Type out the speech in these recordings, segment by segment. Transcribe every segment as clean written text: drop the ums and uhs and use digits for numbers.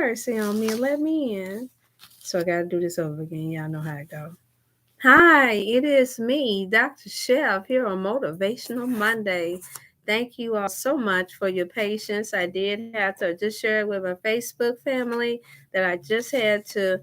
mercy on me and let me in. So I gotta do this over again. Y'all know how it go. Hi, it is me, Dr. Chef, here on Motivational Monday. Thank you all so much for your patience. I did have to just share it with my Facebook family that I just had to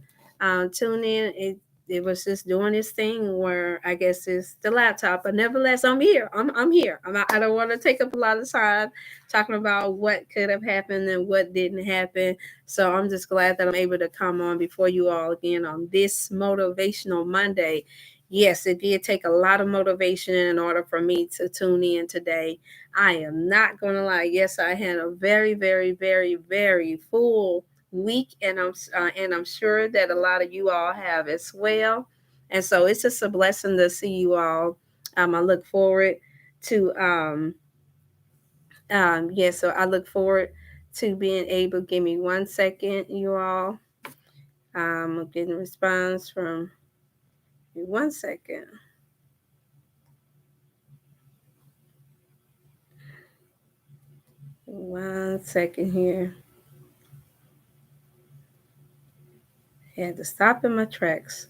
tune in. It was just doing this thing where I guess it's the laptop, but nevertheless, I'm here. I'm here. I don't want to take up a lot of time talking about what could have happened and what didn't happen. So I'm just glad that I'm able to come on before you all again on this Motivational Monday. Yes, it did take a lot of motivation in order for me to tune in today. I am not going to lie. Yes, I had a very, very, very, very full week, and I'm sure that a lot of you all have as well. And so it's just a blessing to see you all. I look forward to yeah. So I look forward to being able. Give me 1 second, you all. I'm getting a response from you. 1 second. 1 second here. Had to stop in my tracks.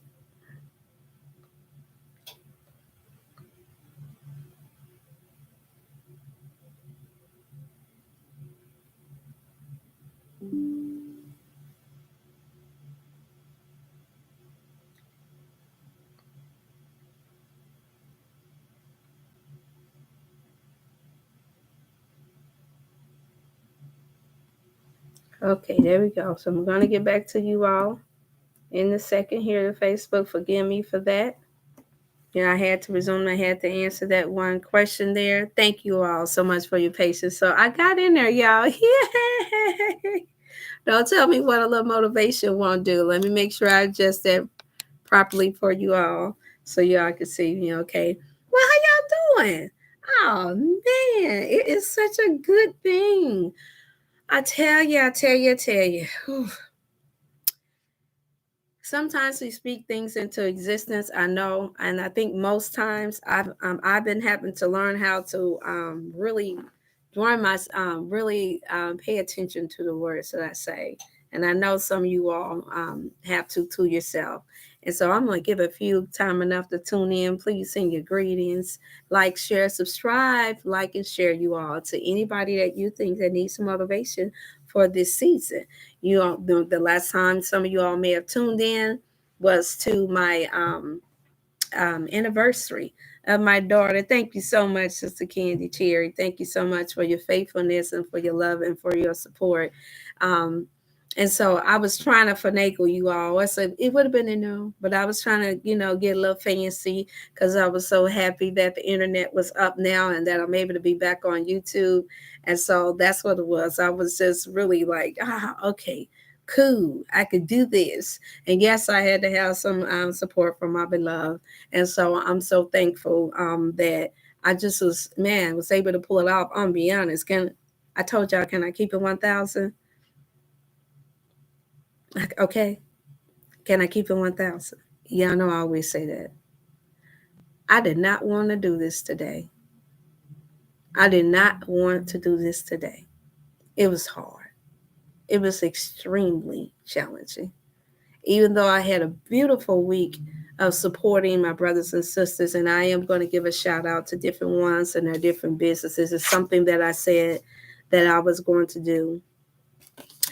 Okay, there we go. So I'm going to get back to you all in a second here to Facebook. Forgive me for that. Yeah, I had to resume. I had to answer that one question there. Thank you all so much for your patience. So I got in there, y'all. Yay! Don't tell me what a little motivation won't do. Let me make sure I adjust that properly for you all so y'all can see me, okay? Well, how y'all doing? Oh, man, it is such a good thing. I tell you. Whew. Sometimes we speak things into existence. I know, and I think most times I've been having to learn how to really during my really pay attention to the words that I say, and I know some of you all have to yourself. And so I'm going to give a few time enough to tune in. Please send your greetings, like, share, subscribe, like, and share you all to anybody that you think that needs some motivation for this season. You all, the last time some of you all may have tuned in was to my anniversary of my daughter. Thank you so much, Sister Candy Cherry. Thank you so much for your faithfulness and for your love and for your support. Um, and so I was trying to finagle you all. I said it would have been a no, but I was trying to, get a little fancy because I was so happy that the internet was up now and that I'm able to be back on YouTube. And so that's what it was. I was just really like, okay, cool. I could do this. And yes, I had to have some support from my beloved. And so I'm so thankful that I just was able to pull it off. I'm be honest. I told y'all, can I keep it 1,000? Okay. Can I keep it 1,000? Y'all know I always say that. I did not want to do this today. I did not want to do this today. It was hard. It was extremely challenging. Even though I had a beautiful week of supporting my brothers and sisters, and I am going to give a shout out to different ones and their different businesses. It's something that I said that I was going to do.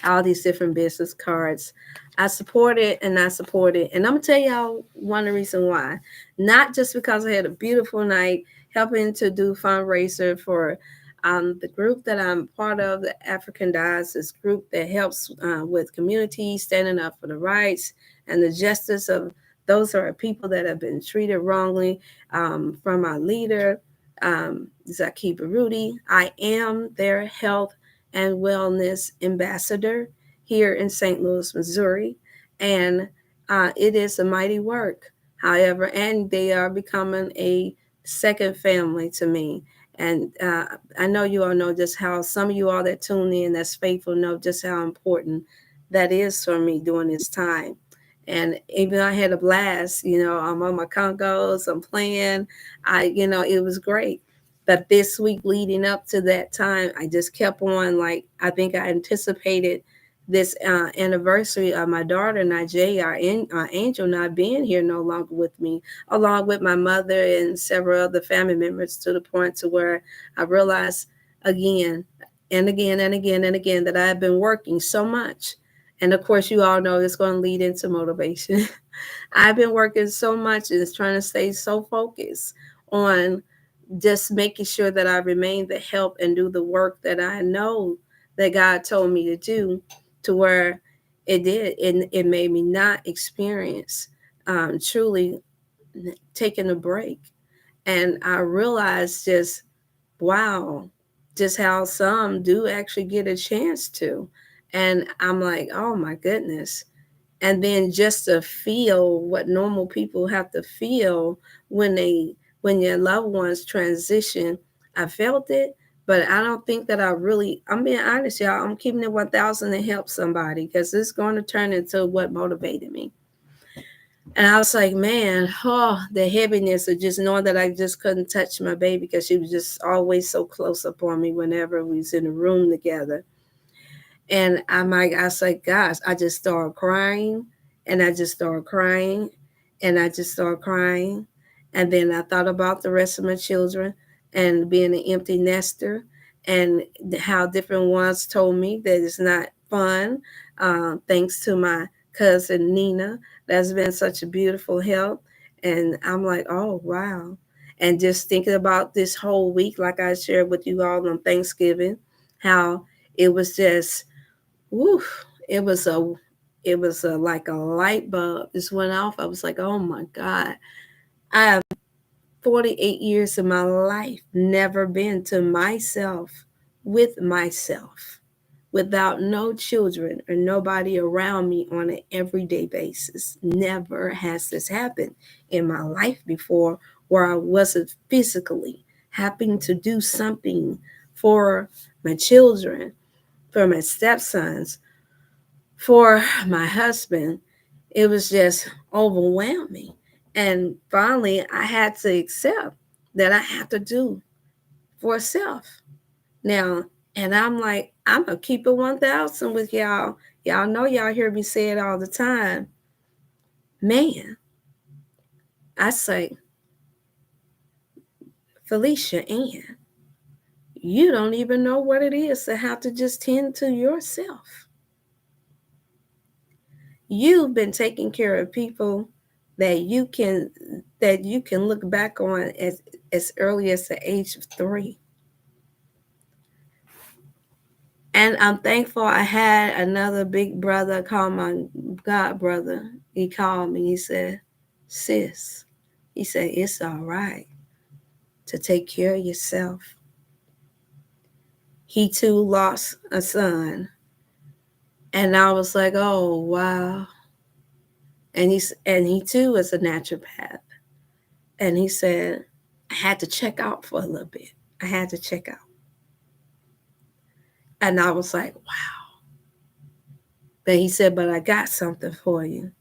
All these different business cards. I support it and I support it. And I'm going to tell y'all one reason why. Not just because I had a beautiful night helping to do fundraiser for the group that I'm part of, the African Diocese group that helps with communities standing up for the rights and the justice of those who are people that have been treated wrongly, from our leader, Zaki Baruti. I am their health and wellness ambassador here in St. Louis, Missouri. And it is a mighty work. However, and they are becoming a second family to me. And I know you all know just how some of you all that tune in, that's faithful, know just how important that is for me during this time. And even I had a blast, I'm on my Congos, I'm playing. It was great. But this week leading up to that time, I just kept on, like, I think I anticipated this anniversary of my daughter Najee, our angel, not being here no longer with me, along with my mother and several other family members, to the point to where I realized again and again and again and again that I have been working so much. And of course, you all know it's going to lead into motivation. I've been working so much and trying to stay so focused on just making sure that I remain the help and do the work that I know that God told me to do, to where it did. And it made me not experience truly taking a break. And I realized just, wow, just how some do actually get a chance to. And I'm like, oh my goodness. And then just to feel what normal people have to feel when they when your loved ones transition, I felt it, but I don't think that I really, I'm being honest, y'all, I'm keeping it 1,000 to help somebody, because it's going to turn into what motivated me. And I was like, man, oh, the heaviness of just knowing that I just couldn't touch my baby, because she was just always so close up on me whenever we was in the room together. And I was like, gosh, I just started crying, and I just started crying, and I just started crying. And then I thought about the rest of my children and being an empty nester, and how different ones told me that it's not fun. Thanks to my cousin Nina, that's been such a beautiful help. And I'm like, oh, wow. And just thinking about this whole week, like I shared with you all on Thanksgiving, how it was just, woo, it was a like a light bulb just went off. I was like, oh my God. I have 48 years of my life never been to myself, with myself, without no children or nobody around me on an everyday basis. Never has this happened in my life before, where I wasn't physically having to do something for my children, for my stepsons, for my husband. It was just overwhelming. And finally, I had to accept that I have to do for self. Now, and I'm like, I'm going to keep it 1,000 with y'all. Y'all know, y'all hear me say it all the time. Man, I say, Felicia Ann, you don't even know what it is to have to just tend to yourself. You've been taking care of people that you can look back on as early as the age of 3. And I'm thankful I had another big brother called my god brother. He called me. He said, sis, he said, it's all right to take care of yourself. He too lost a son. And I was like, oh wow. And he too is a naturopath. And he said, I had to check out for a little bit. I had to check out. And I was like, wow. But he said, but I got something for you.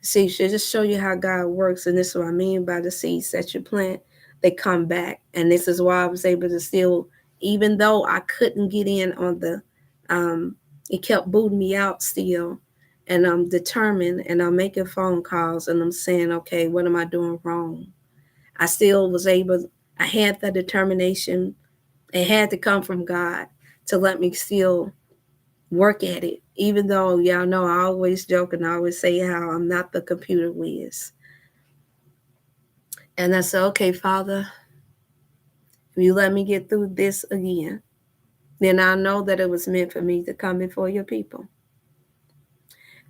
See, should just show you how God works. And this is what I mean by the seeds that you plant, they come back. And this is why I was able to still, even though I couldn't get in on it kept booting me out still. And I'm determined, and I'm making phone calls, and I'm saying, okay, what am I doing wrong? I still was able, I had the determination. It had to come from God to let me still work at it. Even though y'all know I always joke and I always say how I'm not the computer whiz. And I said, okay, Father, if you let me get through this again, then I know that it was meant for me to come before your people.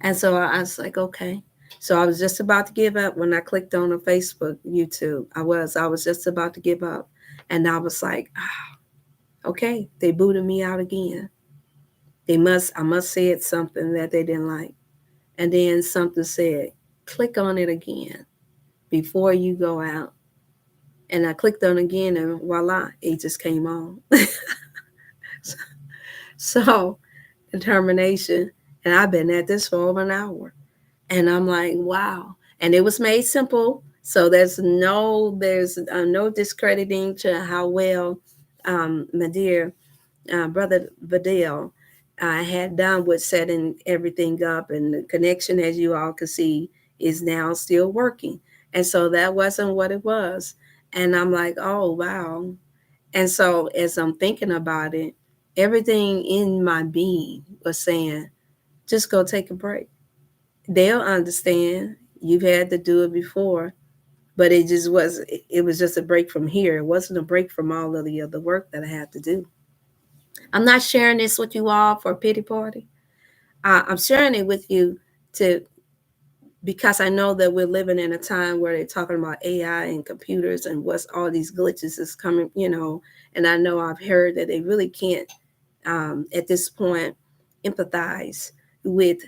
And so I was like, okay. So I was just about to give up when I clicked on the Facebook, YouTube. I was just about to give up. And I was like, okay, they booted me out again. I must say it's something that they didn't like. And then something said, click on it again before you go out. And I clicked on it again, and voila, it just came on. So, determination. And I've been at this for over an hour. And I'm like, wow. And it was made simple. So there's no discrediting to how well my dear brother Vidal I had done with setting everything up, and the connection, as you all can see, is now still working. And so that wasn't what it was. And I'm like, oh, wow. And so as I'm thinking about it, everything in my being was saying, just go take a break. They'll understand. You've had to do it before, but it was just a break from here. It wasn't a break from all of the other work that I had to do. I'm not sharing this with you all for a pity party. I'm sharing it with you to because I know that we're living in a time where they're talking about AI and computers and what's all these glitches is coming, and I know I've heard that they really can't at this point empathize with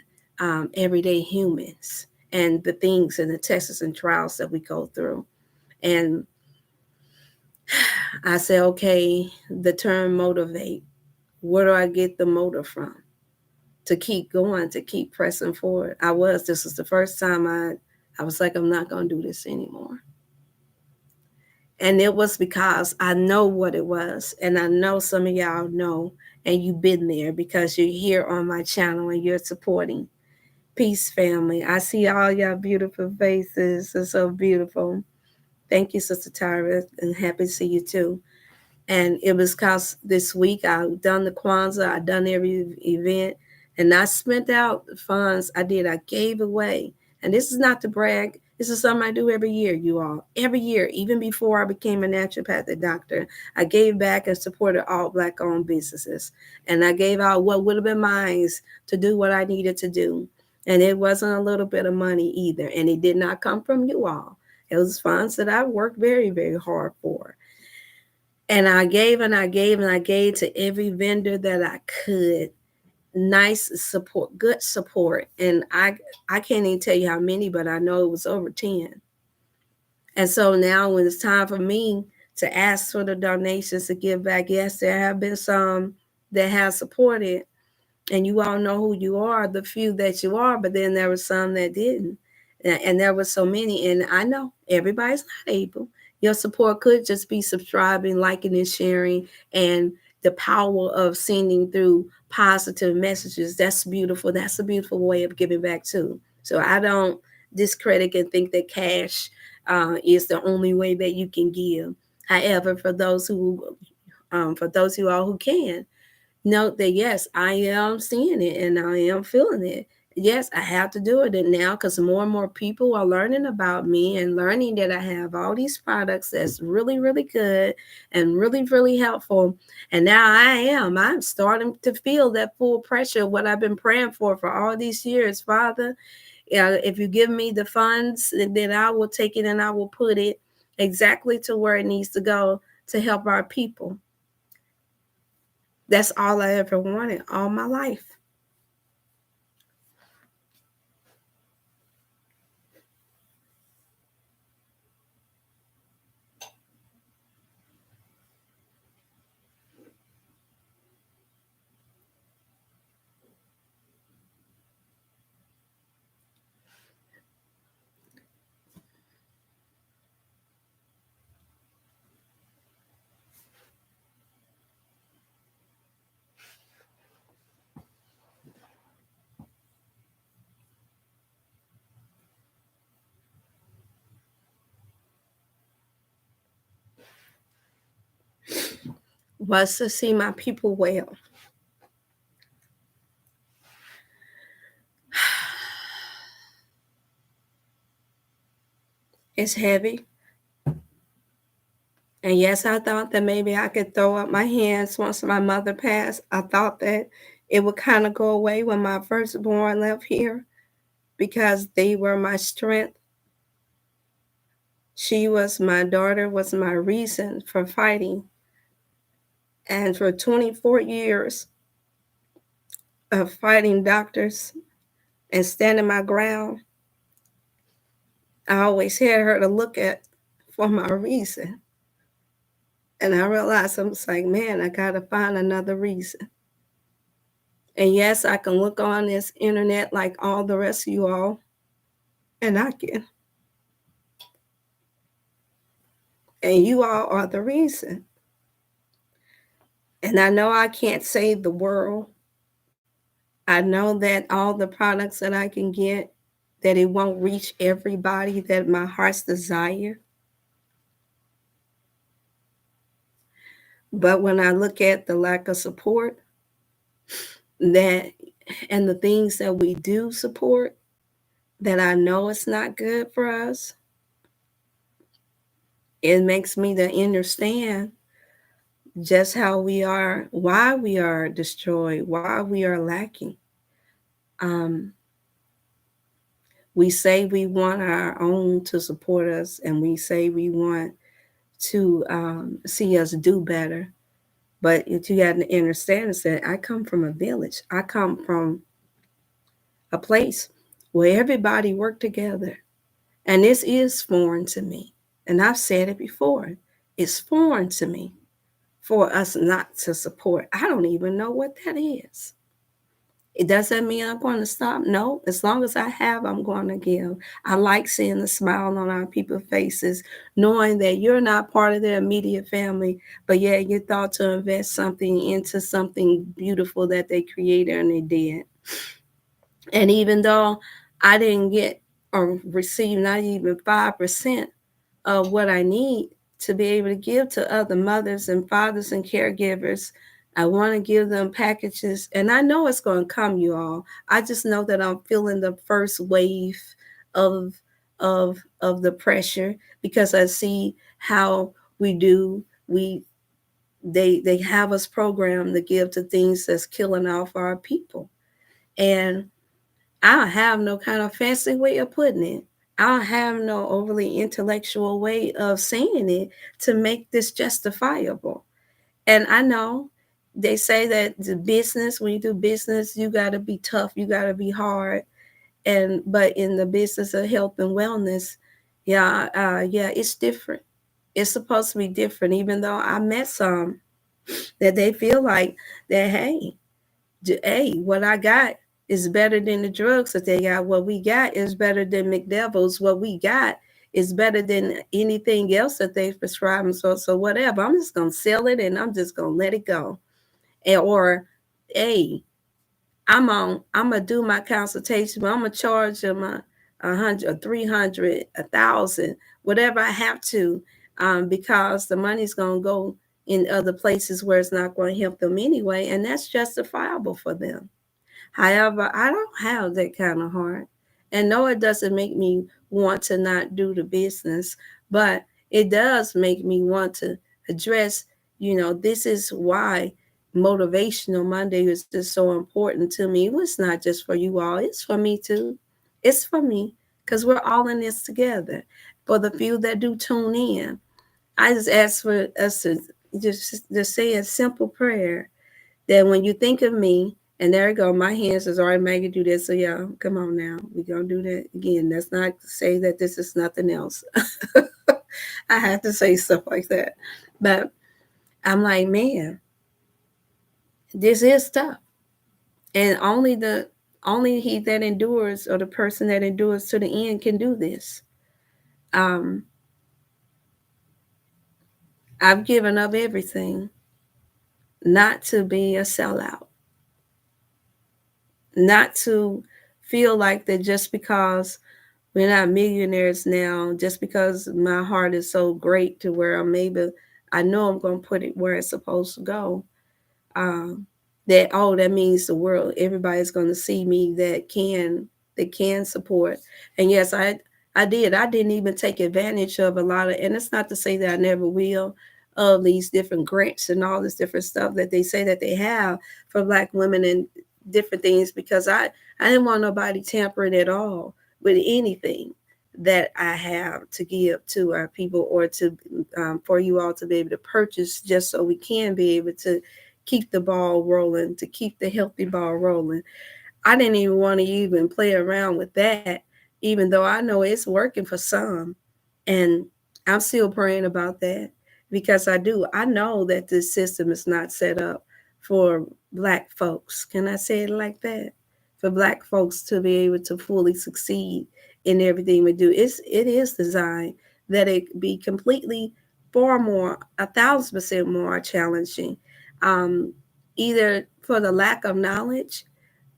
everyday humans and the things and the tests and trials that we go through. And I say, okay, the term motivate, where do I get the motive from? To keep going, to keep pressing forward. This was the first time I was like, I'm not going to do this anymore. And it was because I know what it was. And I know some of y'all know, and you've been there because you're here on my channel and you're supporting. Peace, family. I see all y'all beautiful faces. It's so beautiful. Thank you, Sister Tyra, and happy to see you too. And it was because this week I done the Kwanzaa, I done every event, and I spent out the funds I did. I gave away. And this is not to brag. This is something I do every year, you all. Every year, even before I became a naturopathic doctor, I gave back and supported all Black-owned businesses. And I gave out what would have been mine to do what I needed to do. And it wasn't a little bit of money either. And it did not come from you all. It was funds that I worked very, very hard for. And I gave and I gave and I gave to every vendor that I could. Nice support, good support. And I can't even tell you how many, but I know it was over 10. And so now when it's time for me to ask for the donations to give back, yes, there have been some that have supported, and you all know who you are, the few that you are, but then there were some that didn't. And there were so many, and I know everybody's not able. Your support could just be subscribing, liking, and sharing, and the power of sending through positive messages. That's beautiful. That's a beautiful way of giving back too. So I don't discredit and think that cash is the only way that you can give. However, for those you all who can, note that yes, I am seeing it and I am feeling it. Yes, I have to do it now because more and more people are learning about me and learning that I have all these products that's really, really good and really, really helpful. And now I'm starting to feel that full pressure of what I've been praying for all these years. Father, if you give me the funds, then I will take it and I will put it exactly to where it needs to go to help our people. That's all I ever wanted all my life. Was to see my people well. It's heavy. And yes, I thought that maybe I could throw up my hands once my mother passed. I thought that it would kind of go away when my firstborn left here because they were my strength. My daughter was my reason for fighting. And for 24 years of fighting doctors and standing my ground, I always had her to look at for my reason. And I realized I was like, man, I got to find another reason. And yes, I can look on this internet like all the rest of you all, and I can. And you all are the reason. And I know I can't save the world, I know that all the products that I can get, that it won't reach everybody that my heart's desire. But when I look at the lack of support that and the things that we do support that I know it's not good for us, it makes me to understand just how we are, why we are destroyed, why we are lacking. Um, we say we want our own to support us, and we say we want to see us do better. But you got to understand is that I come from a village. I come from a place where everybody worked together. And this is foreign to me. And I've said it before. It's foreign to me for us not to support. I don't even know what that is. It doesn't mean I'm going to stop. No, as long as I have, I'm going to give. I like seeing the smile on our people's faces, knowing that you're not part of their immediate family, but yeah, you thought to invest something into something beautiful that they created and they did. And even though I didn't get or receive not even 5% of what I need to be able to give to other mothers and fathers and caregivers, I want to give them packages. And I know it's going to come, you all. I just know that I'm feeling the first wave of of the pressure because I see how we they have us programmed to give to things that's killing off our people. And I don't have no kind of fancy way of putting it. I don't have no overly intellectual way of saying it to make this justifiable. And I know they say that the business, when you do business, you got to be tough, you got to be hard. And but in the business of health and wellness, yeah, it's different. It's supposed to be different. Even though I met some that they feel like that, hey, what I got is better than the drugs that they got. What we got is better than McDevil's. What we got is better than anything else that they prescribe. And so whatever, I'm just gonna sell it and I'm just gonna let it go. And or, hey, I'm gonna do my consultation, but I'm gonna charge them a 300, 1,000, whatever I have to, because the money's gonna go in other places where it's not going to help them anyway, and that's justifiable for them. However, I don't have that kind of heart. And no, it doesn't make me want to not do the business, but it does make me want to address, this is why Motivational Monday is just so important to me. It's not just for you all, it's for me too. It's for me because we're all in this together. For the few that do tune in, I just ask for us to just say a simple prayer that when you think of me, and there you go, my hands is already making do that. So yeah, come on now, we're gonna do that again. That's not to say that this is nothing else. I have to say stuff like that, but I'm like, man, this is tough, and only he that endures, or the person that endures to the end, can do this. Um, I've given up everything not to be a sellout, not to feel like that just because we're not millionaires now, just because my heart is so great to where I know I'm going to put it where it's supposed to go. Um, that means the world, everybody's going to see me that can support. And yes, I didn't even take advantage of a lot of, and it's not to say that I never will, of these different grants and all this different stuff that they say that they have for Black women and different things, because I didn't want nobody tampering at all with anything that I have to give to our people, or to for you all to be able to purchase, just so we can be able to keep the ball rolling, to keep the healthy ball rolling. I didn't even want to even play around with that, even though I know it's working for some. And I'm still praying about that, because I know that this system is not set up for Black folks. Can I say it like that? For Black folks to be able to fully succeed in everything we do. It is designed that it be completely far more, 1,000% more challenging. Um, Either for the lack of knowledge,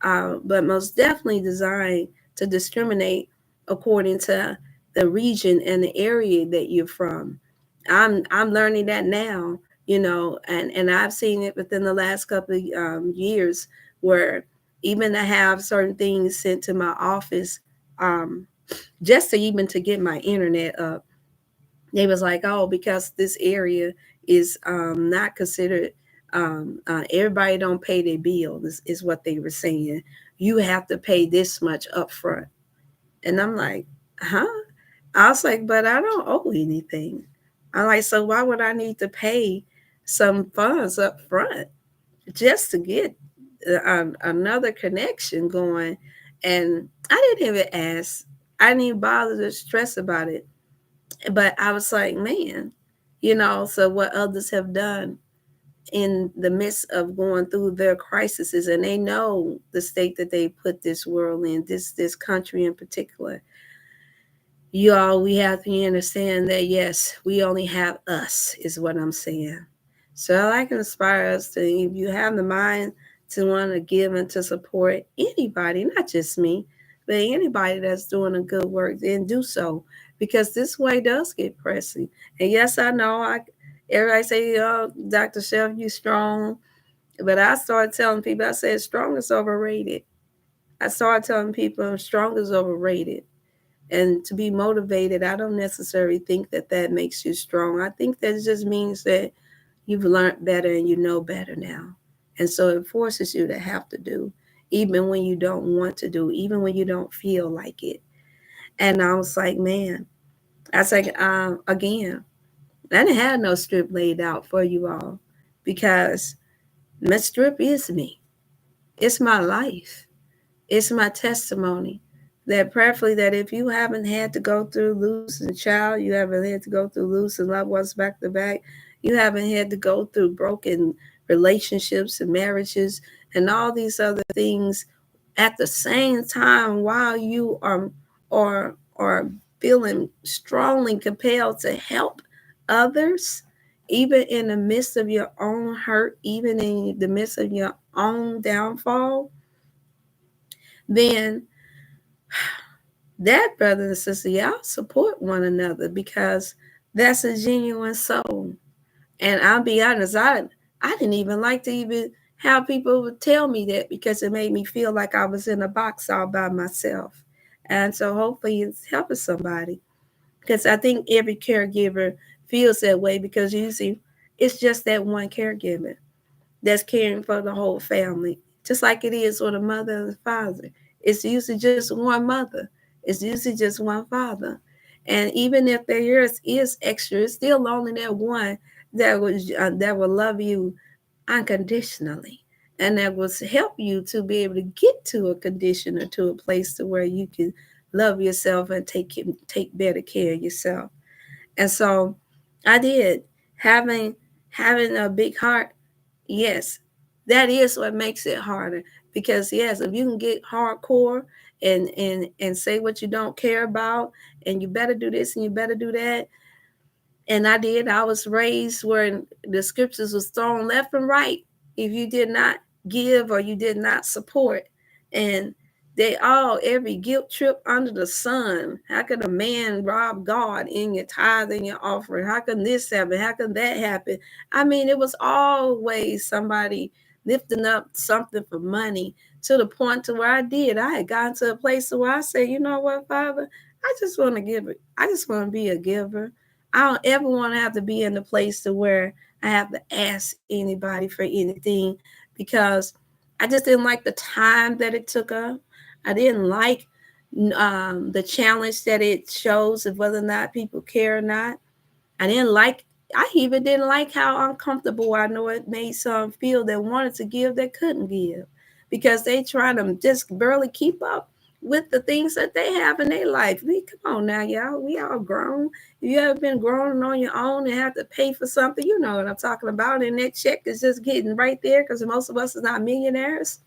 but most definitely designed to discriminate according to the region and the area that you're from. I'm learning that now, and I've seen it within the last couple of years, where even to have certain things sent to my office, um, just to even to get my internet up, they was like, oh, because this area is not considered, everybody don't pay their bill, is what they were saying. You have to pay this much up front. And I'm like, huh? I was like, but I don't owe anything. I'm like, so why would I need to pay some funds up front just to get another connection going? And I didn't even ask. I didn't even bother to stress about it. But I was like, man, so what others have done in the midst of going through their crises, and they know the state that they put this world in, this country in particular. You all, we have to understand that yes, we only have us, is what I'm saying. So I can inspire us to, if you have the mind to want to give and to support anybody, not just me, but anybody that's doing a good work, then do so, because this way does get pressing. And yes, I know everybody say, oh, Dr. Chef, you strong. But I started telling people, I said, strong is overrated. I started telling people strong is overrated. And to be motivated, I don't necessarily think that that makes you strong. I think that just means that you've learned better and you know better now. And so it forces you to have to do, even when you don't want to do, even when you don't feel like it. And I was like, man, I was like, again, I didn't have no strip laid out for you all, because my strip is me. It's my life. It's my testimony, that prayerfully, that if you haven't had to go through losing a child, you haven't had to go through losing loved ones back to back, you haven't had to go through broken relationships and marriages and all these other things at the same time, while you are feeling strongly compelled to help others, even in the midst of your own hurt, even in the midst of your own downfall, then that, brother and sister, y'all support one another, because that's a genuine soul. And I'll be honest, I didn't even like to even have people would tell me that, because it made me feel like I was in a box all by myself. And so hopefully it's helping somebody, because I think every caregiver feels that way, because usually it's just that one caregiver that's caring for the whole family, just like it is with a mother and a father. It's usually just one mother. It's usually just one father. And even if there is extra, it's still only that one that will love you unconditionally, and that will help you to be able to get to a condition, or to a place to where you can love yourself and take better care of yourself. And so I did, having a big heart. Yes, that is what makes it harder. Because yes, if you can get hardcore and say what you don't care about, and you better do this and you better do that. And I did. I was raised where the scriptures was thrown left and right if you did not give or you did not support. And they all, every guilt trip under the sun. How could a man rob God in your tithe and your offering? How can this happen? How can that happen? I mean, it was always somebody lifting up something for money, to the point to where I had gotten to a place where I said, you know what, Father, I just want to give it. I just want to be a giver. I don't ever want to have to be in the place to where I have to ask anybody for anything, because I just didn't like the time that it took up. I didn't like the challenge that it shows of whether or not people care or not. I didn't like. I even didn't like how uncomfortable I know it made some feel that wanted to give that couldn't give, because they trying to just barely keep up with the things that they have in their life. Come on now, y'all. We all grown. If you ever been growing on your own and have to pay for something, you know what I'm talking about. And that check is just getting right there, because most of us is not millionaires.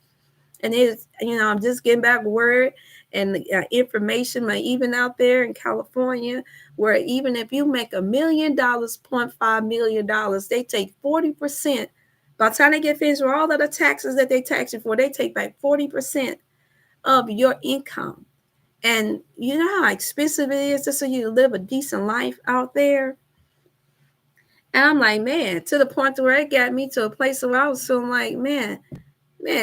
And it's, I'm just getting back word and information, like even out there in California, where even if you make $1 million, $0.5 million, they take 40% By the time they get finished with all of the taxes that they tax you for, they take back 40% of your income. And you know how expensive it is just so you live a decent life out there. And I'm like, man, to the point where it got me to a place where I was feeling like, man,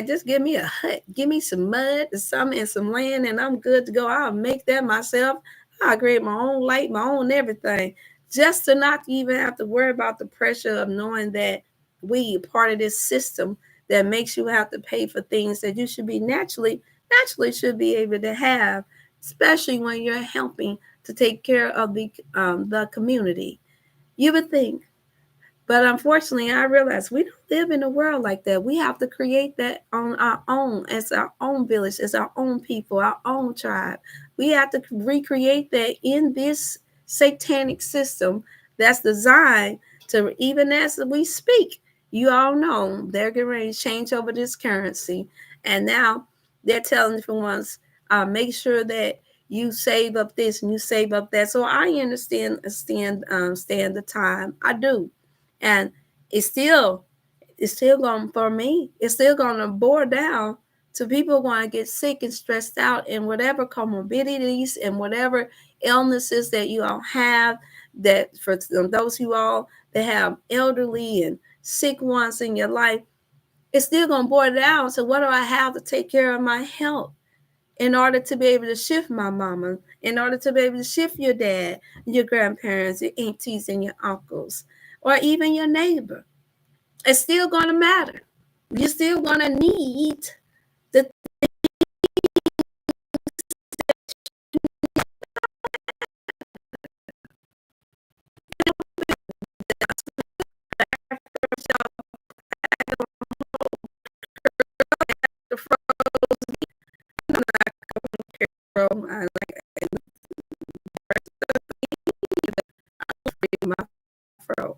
just give me a hut, give me some mud, some and some land, and I'm good to go. I'll make that myself. I'll create my own light, my own everything, just to not even have to worry about the pressure of knowing that we are part of this system that makes you have to pay for things that you should be naturally should be able to have, especially when you're helping to take care of the community. You would think, but unfortunately, I realize we don't live in a world like that. We have to create that on our own, as our own village, as our own people, our own tribe. We have to recreate that in this satanic system that's designed to, even as we speak, you all know they're getting ready to change over this currency. And now they're telling for once, make sure that you save up this and you save up that. So I stand the time. I do. And it's still going, for me, it's still going to bore down to people going to get sick and stressed out, and whatever comorbidities and whatever illnesses that you all have, that for those you all that have elderly and sick ones in your life, it's still going to bore down. So what do I have to take care of my health in order to be able to shift my mama, in order to be able to shift your dad, your grandparents, your aunties, and your uncles, or even your neighbor? It's still going to matter. You're still going to need the I like my fro.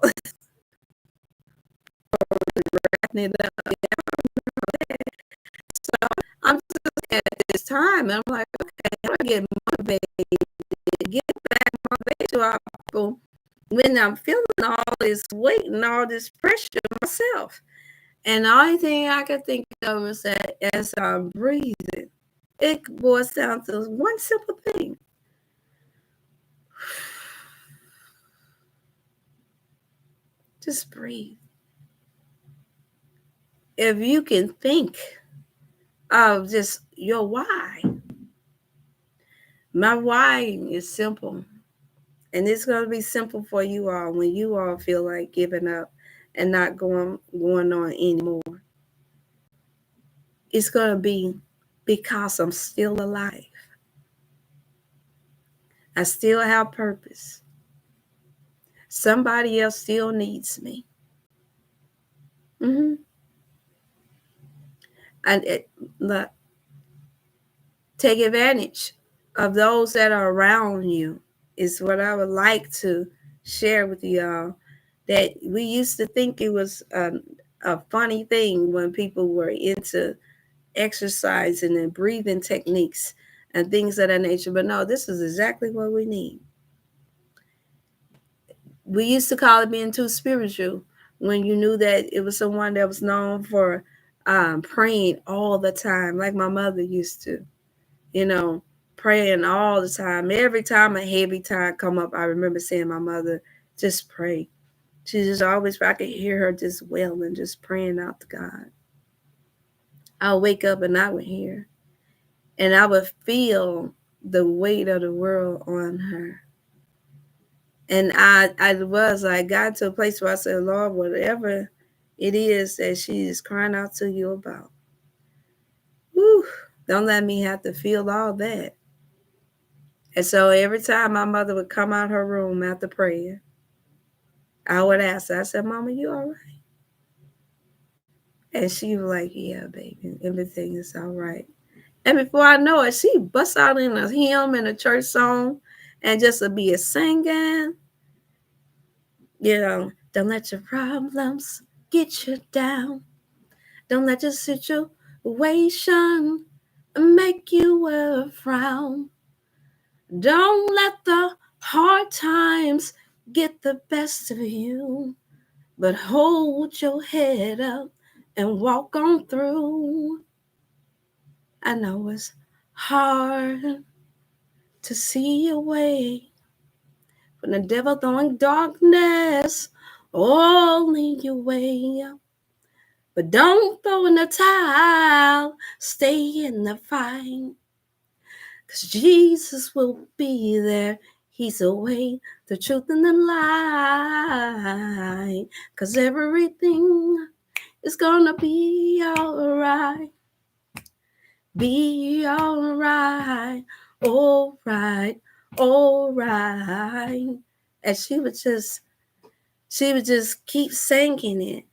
Wrapping it up. So I'm just at this time, and I'm like, okay, how do I get motivated, get back motivated to our people when I'm feeling all this weight and all this pressure myself? And the only thing I could think of is that as I'm breathing, it boils down to one simple thing. Just breathe. If you can think of just your why. My why is simple. And it's going to be simple for you all when you all feel like giving up and not going on anymore. It's going to be because I'm still alive. I still have purpose. Somebody else still needs me. Mm-hmm. And look, take advantage of those that are around you is what I would like to share with y'all. That we used to think it was a funny thing when people were into exercising and breathing techniques and things of that nature. But no, this is exactly what we need. We used to call it being too spiritual when you knew that it was someone that was known for praying all the time, like my mother used to, praying all the time. Every time a heavy time come up, I remember saying my mother, just pray. She just always, I could hear her just wailing, just praying out to God. I'll wake up and I would hear, and I would feel the weight of the world on her. And I got to a place where I said, Lord, whatever it is that she is crying out to you about, whew, don't let me have to feel all that. And so every time my mother would come out her room after prayer, I would ask her, I said, Mama, you all right? And she was like, yeah, baby, everything is all right. And before I know it, she busts out in a hymn and a church song and just to be a singing. Don't let your problems get you down. Don't let your situation make you frown. Don't let the hard times get the best of you. But hold your head up and walk on through. I know it's hard to see your way when the devil throwing darkness all in your way. But don't throw in the towel, stay in the fight. 'Cause Jesus will be there. He's the way, the truth, and the light. 'Cause everything is gonna be alright. Be alright, alright, alright. And she would just keep singing it.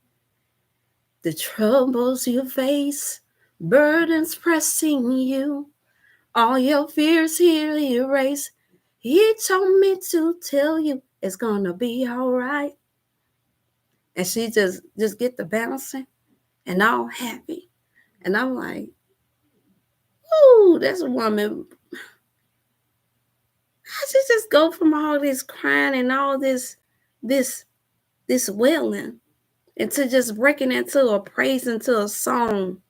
The troubles you face, burdens pressing you, all your fears here erase. He told me to tell you it's gonna be alright. And she just get the bouncing and all happy. And I'm like, ooh, that's a woman. How she just go from all this crying and all this wailing into just breaking into a praise, into a song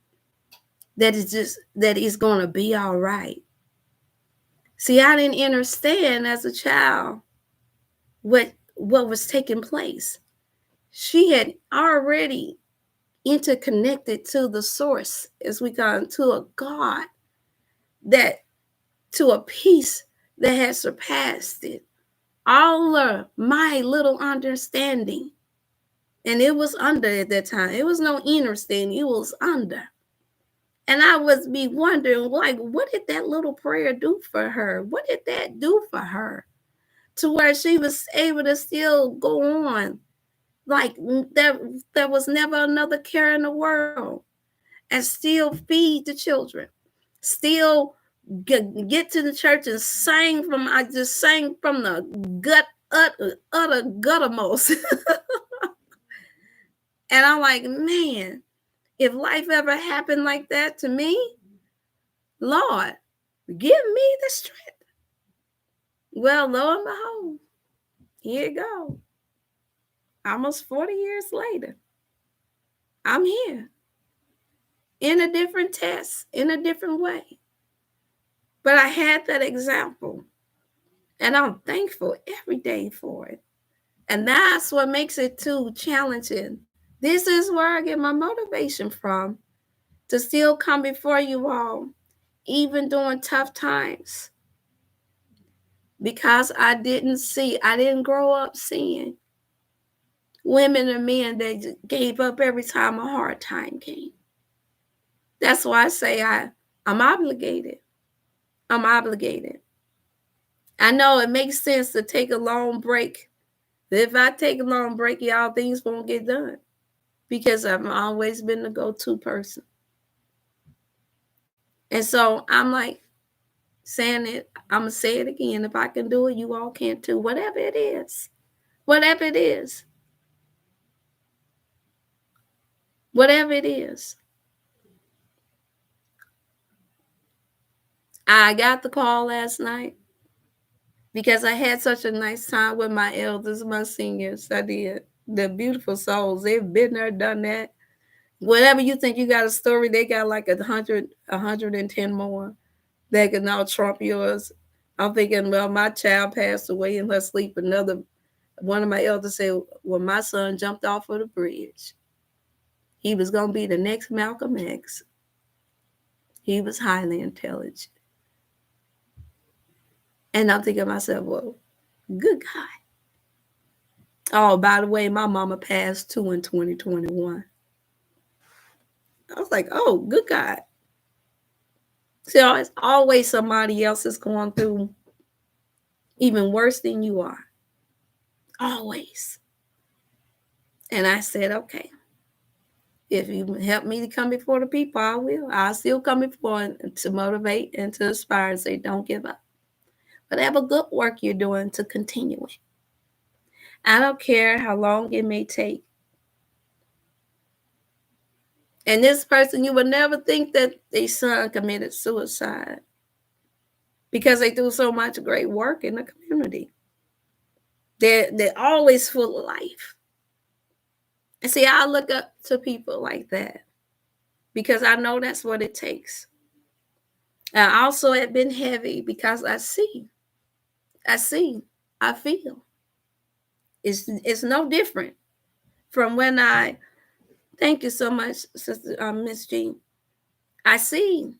that is gonna be all right. See, I didn't understand as a child what was taking place. She had already interconnected to the source, as we call it, to a God, that to a peace that had surpassed it all of my little understanding. And it was under at that time. It was no understanding, it was under. And I was be wondering, like, what did that little prayer do for her? What did that do for her? To where she was able to still go on like there was never another care in the world, and still feed the children, still get to the church and sing from, I just sang from the utter guttermost. And I'm like, man, if life ever happened like that to me, Lord, give me the strength. Well, lo and behold, here you go. Almost 40 years later, I'm here in a different test, in a different way. But I had that example, and I'm thankful every day for it. And that's what makes it too challenging. This is where I get my motivation from, to still come before you all, even during tough times. Because I didn't grow up seeing women and men that gave up every time a hard time came. That's why I say I'm obligated. I'm obligated. I know it makes sense to take a long break. But if I take a long break, y'all, things won't get done. Because I've always been the go-to person. And so I'm like saying it, I'm going to say it again. If I can do it, you all can too. Whatever it is. Whatever it is. Whatever it is. I got the call last night because I had such a nice time with my elders, my seniors. I did. They're beautiful souls. They've been there, done that. Whatever you think you got a story, they got like 110 more that can now trump yours. I'm thinking, well, my child passed away in her sleep. One of my elders said, well, my son jumped off of the bridge. He was going to be the next Malcolm X. He was highly intelligent. And I'm thinking to myself, well, good God. Oh, by the way, my mama passed too in 2021. I was like, oh, good God. So it's always somebody else is going through even worse than you are. Always. And I said, okay, if you help me to come before the people, I will. I'll still come before to motivate and to inspire and say, don't give up. Whatever good work you're doing, to continue it. I don't care how long it may take. And this person, you would never think that their son committed suicide because they do so much great work in the community. They're always full of life. And see, I look up to people like that because I know that's what it takes. And also, it been heavy because I see, I feel. It's no different from when I. Thank you so much, Sister Miss Jean. I see.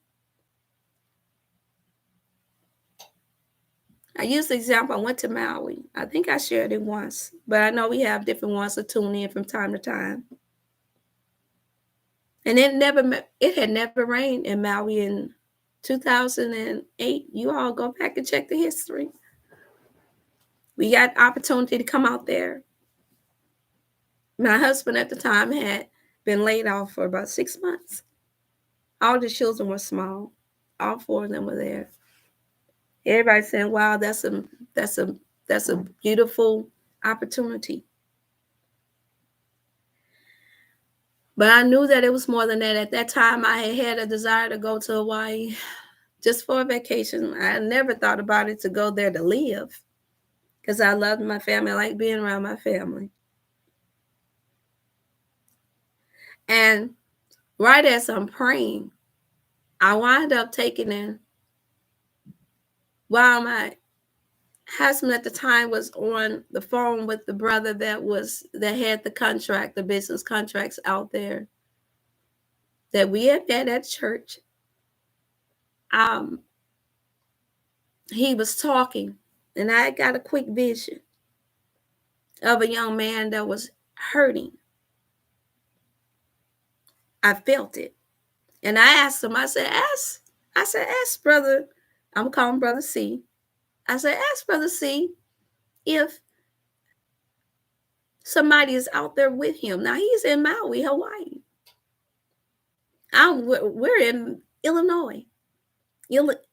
I used the example. I went to Maui. I think I shared it once, but I know we have different ones to tune in from time to time. And it had never rained in Maui in 2008. You all go back and check the history. We got opportunity to come out there. My husband at the time had been laid off for about 6 months. All the children were small. All four of them were there. Everybody saying, "Wow, that's a beautiful opportunity." But I knew that it was more than that. At that time, I had a desire to go to Hawaii just for a vacation. I never thought about it to go there to live because I loved my family. I like being around my family. And right as I'm praying, I wind up taking in while my husband at the time was on the phone with the brother that had the contract, the business contracts out there that we had met at church. He was talking, and I got a quick vision of a young man that was hurting. I felt it. And I asked him, I said, ask brother, I'm calling brother C. I said, ask brother C if somebody is out there with him. Now he's in Maui, Hawaii. We're in Illinois.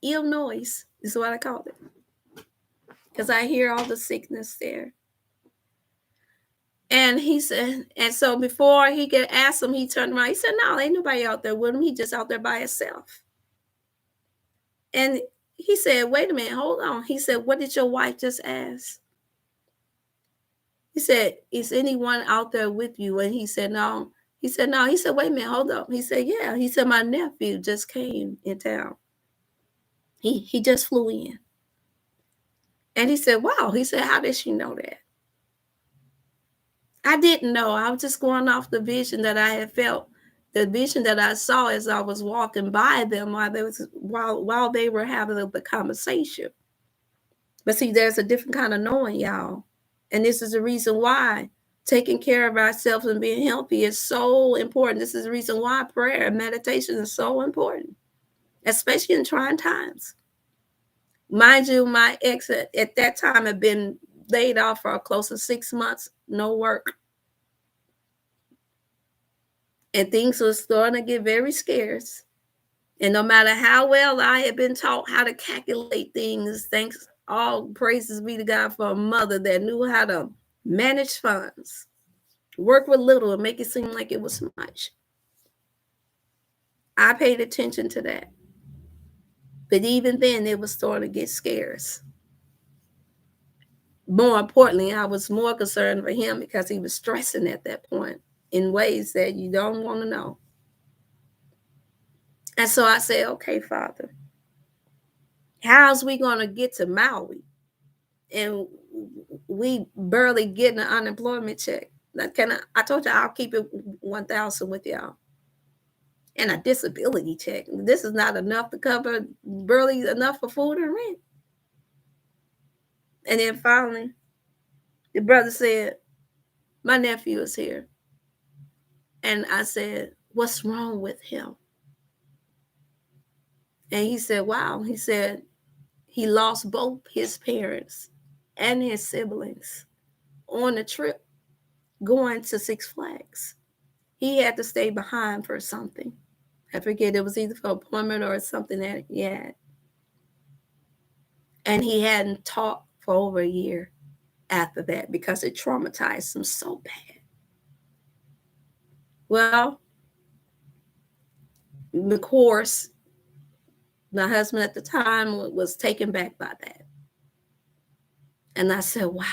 Illinois is what I call it. Because I hear all the sickness there. And he said, and so before he could ask him, he turned around. He said, no, ain't nobody out there with him. He just out there by himself. And he said, wait a minute, hold on. He said, what did your wife just ask? He said, is anyone out there with you? And he said, no. He said, no. He said, wait a minute, hold up. He said, yeah. He said, my nephew just came in town. He just flew in. And he said, wow. He said, how did she know that? I didn't know. I was just going off the vision that I had felt, the vision that I saw as I was walking by them while they were having the conversation. But see, there's a different kind of knowing, y'all. And this is the reason why taking care of ourselves and being healthy is so important. This is the reason why prayer and meditation is so important, especially in trying times. Mind you, my ex at that time had been laid off for close to 6 months, no work. And things were starting to get very scarce. And no matter how well I had been taught how to calculate things, thanks, all praises be to God for a mother that knew how to manage funds, work with little and make it seem like it was much. I paid attention to that. But even then, it was starting to get scarce. More importantly, I was more concerned for him because he was stressing at that point in ways that you don't want to know. And so I said, okay, Father, how's we going to get to Maui? And we barely getting an unemployment check. I told you I'll keep it 1,000 with y'all. And a disability check. This is not enough to cover, barely enough for food and rent. And then finally, the brother said, my nephew is here. And I said, what's wrong with him? And he said, wow. He said, he lost both his parents and his siblings on a trip going to Six Flags. He had to stay behind for something. I forget, it was either for appointment or something that he had. And he hadn't talked for over a year after that because it traumatized him so bad. Well, of course, my husband at the time was taken back by that. And I said, wow.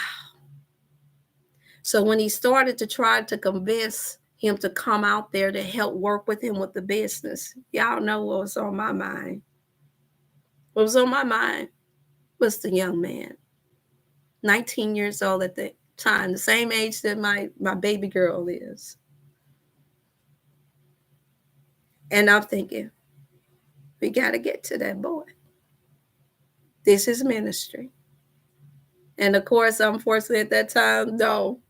So when he started to try to convince him to come out there to help work with him with the business, y'all know what was on my mind. What was on my mind was the young man, 19 years old at the time, the same age that my baby girl is. And I'm thinking, we got to get to that boy. This is ministry. And of course, unfortunately, at that time, no.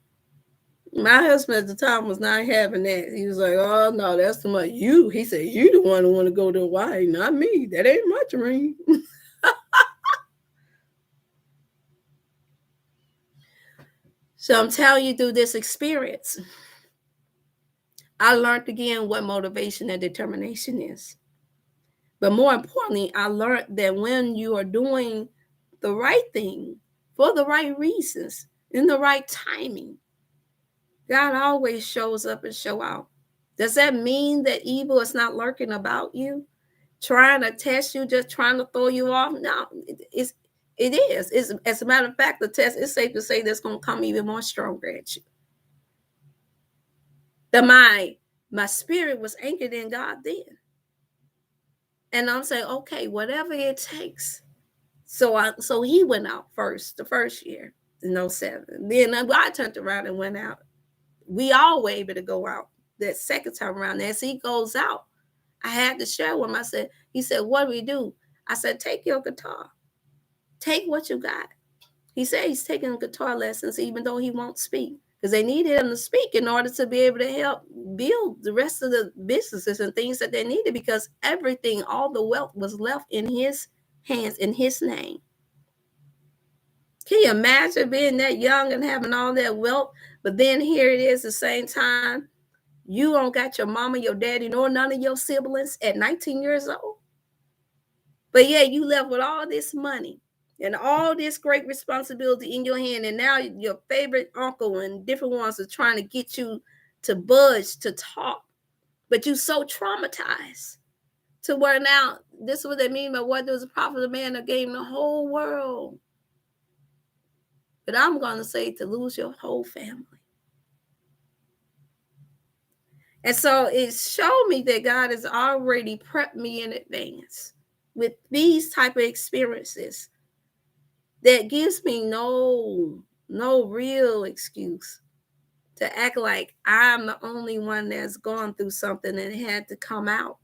My husband at the time was not having that. He was like, oh, no, that's too much. He said, you the one who want to go to Hawaii, not me. That ain't my dream. So I'm telling you through this experience, I learned again what motivation and determination is. But more importantly, I learned that when you are doing the right thing for the right reasons, in the right timing, God always shows up and show out. Does that mean that evil is not lurking about you, trying to test you, just trying to throw you off? No, it is. It's, as a matter of fact, the test is safe to say that's going to come even more stronger at you. That my spirit was anchored in God then. And I'm saying, okay, whatever it takes. So he went out first, the first year in 07. Then I turned around and went out. We all were able to go out that second time around. As he goes out, I had to share with him. He said, what do we do? I said, take your guitar. Take what you got. He said he's taking guitar lessons even though he won't speak. Because they needed him to speak in order to be able to help build the rest of the businesses and things that they needed, because everything, all the wealth was left in his hands, in his name. Can you imagine being that young and having all that wealth? But then here it is, the same time, you don't got your mama, your daddy, nor none of your siblings at 19 years old. But yeah, you left with all this money and all this great responsibility in your hand. And now your favorite uncle and different ones are trying to get you to budge, to talk. But you so traumatized to where now, this is what they mean by what there was a prophet of man that gave the whole world. But I'm going to say to lose your whole family. And so it showed me that God has already prepped me in advance with these type of experiences that gives me no real excuse to act like I'm the only one that's gone through something and had to come out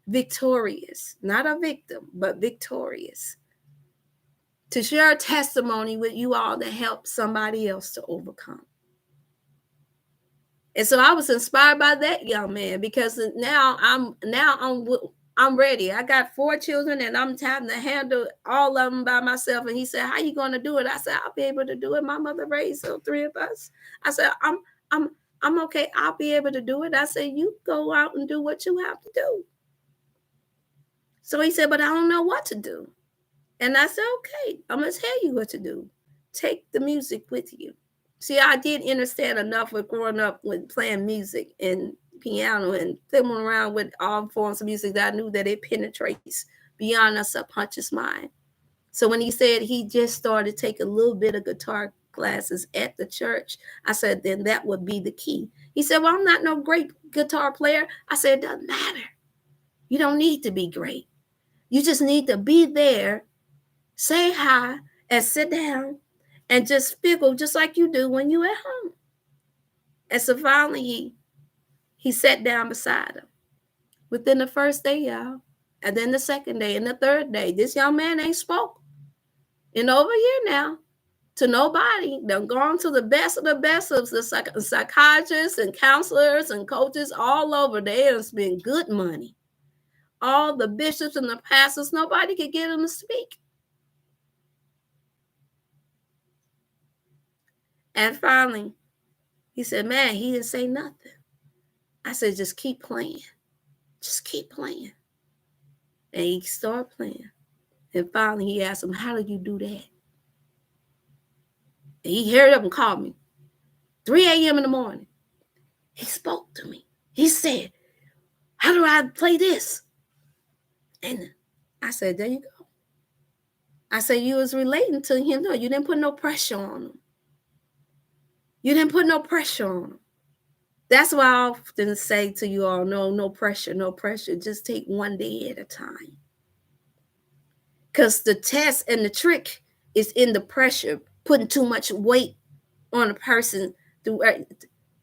victorious, not a victim, but victorious, to share a testimony with you all to help somebody else to overcome. And so I was inspired by that young man, because now I'm ready. I got 4 children and I'm having to handle all of them by myself. And he said, how you going to do it? I said, I'll be able to do it. My mother raised 3 of us. I said, I'm okay. I'll be able to do it. I said, you go out and do what you have to do. So he said, but I don't know what to do. And I said, okay, I'm going to tell you what to do. Take the music with you. See, I did understand enough with growing up with playing music and piano and fiddling around with all forms of music that I knew that it penetrates beyond a subconscious mind. So when he said he just started taking a little bit of guitar classes at the church, I said, then that would be the key. He said, well, I'm not no great guitar player. I said, it doesn't matter. You don't need to be great. You just need to be there, say hi, and sit down and just fiddle just like you do when you're at home. And so finally he sat down beside him. Within the first day, y'all, and then the second day and the third day, this young man ain't spoke in over a year now to nobody. They've gone to the best of the psychiatrists and counselors and coaches all over. They have spent good money. All the bishops and the pastors, nobody could get him to speak. And finally, he said, man, he didn't say nothing. I said, just keep playing. Just keep playing. And he started playing. And finally, he asked him, how do you do that? And he hurried up and called me. 3 a.m. in the morning. He spoke to me. He said, how do I play this? And I said, there you go. I said, you was relating to him. No, you didn't put no pressure on him. You didn't put no pressure on them. That's why I often say to you all, no pressure, no pressure. Just take one day at a time. Because the test and the trick is in the pressure, putting too much weight on a person.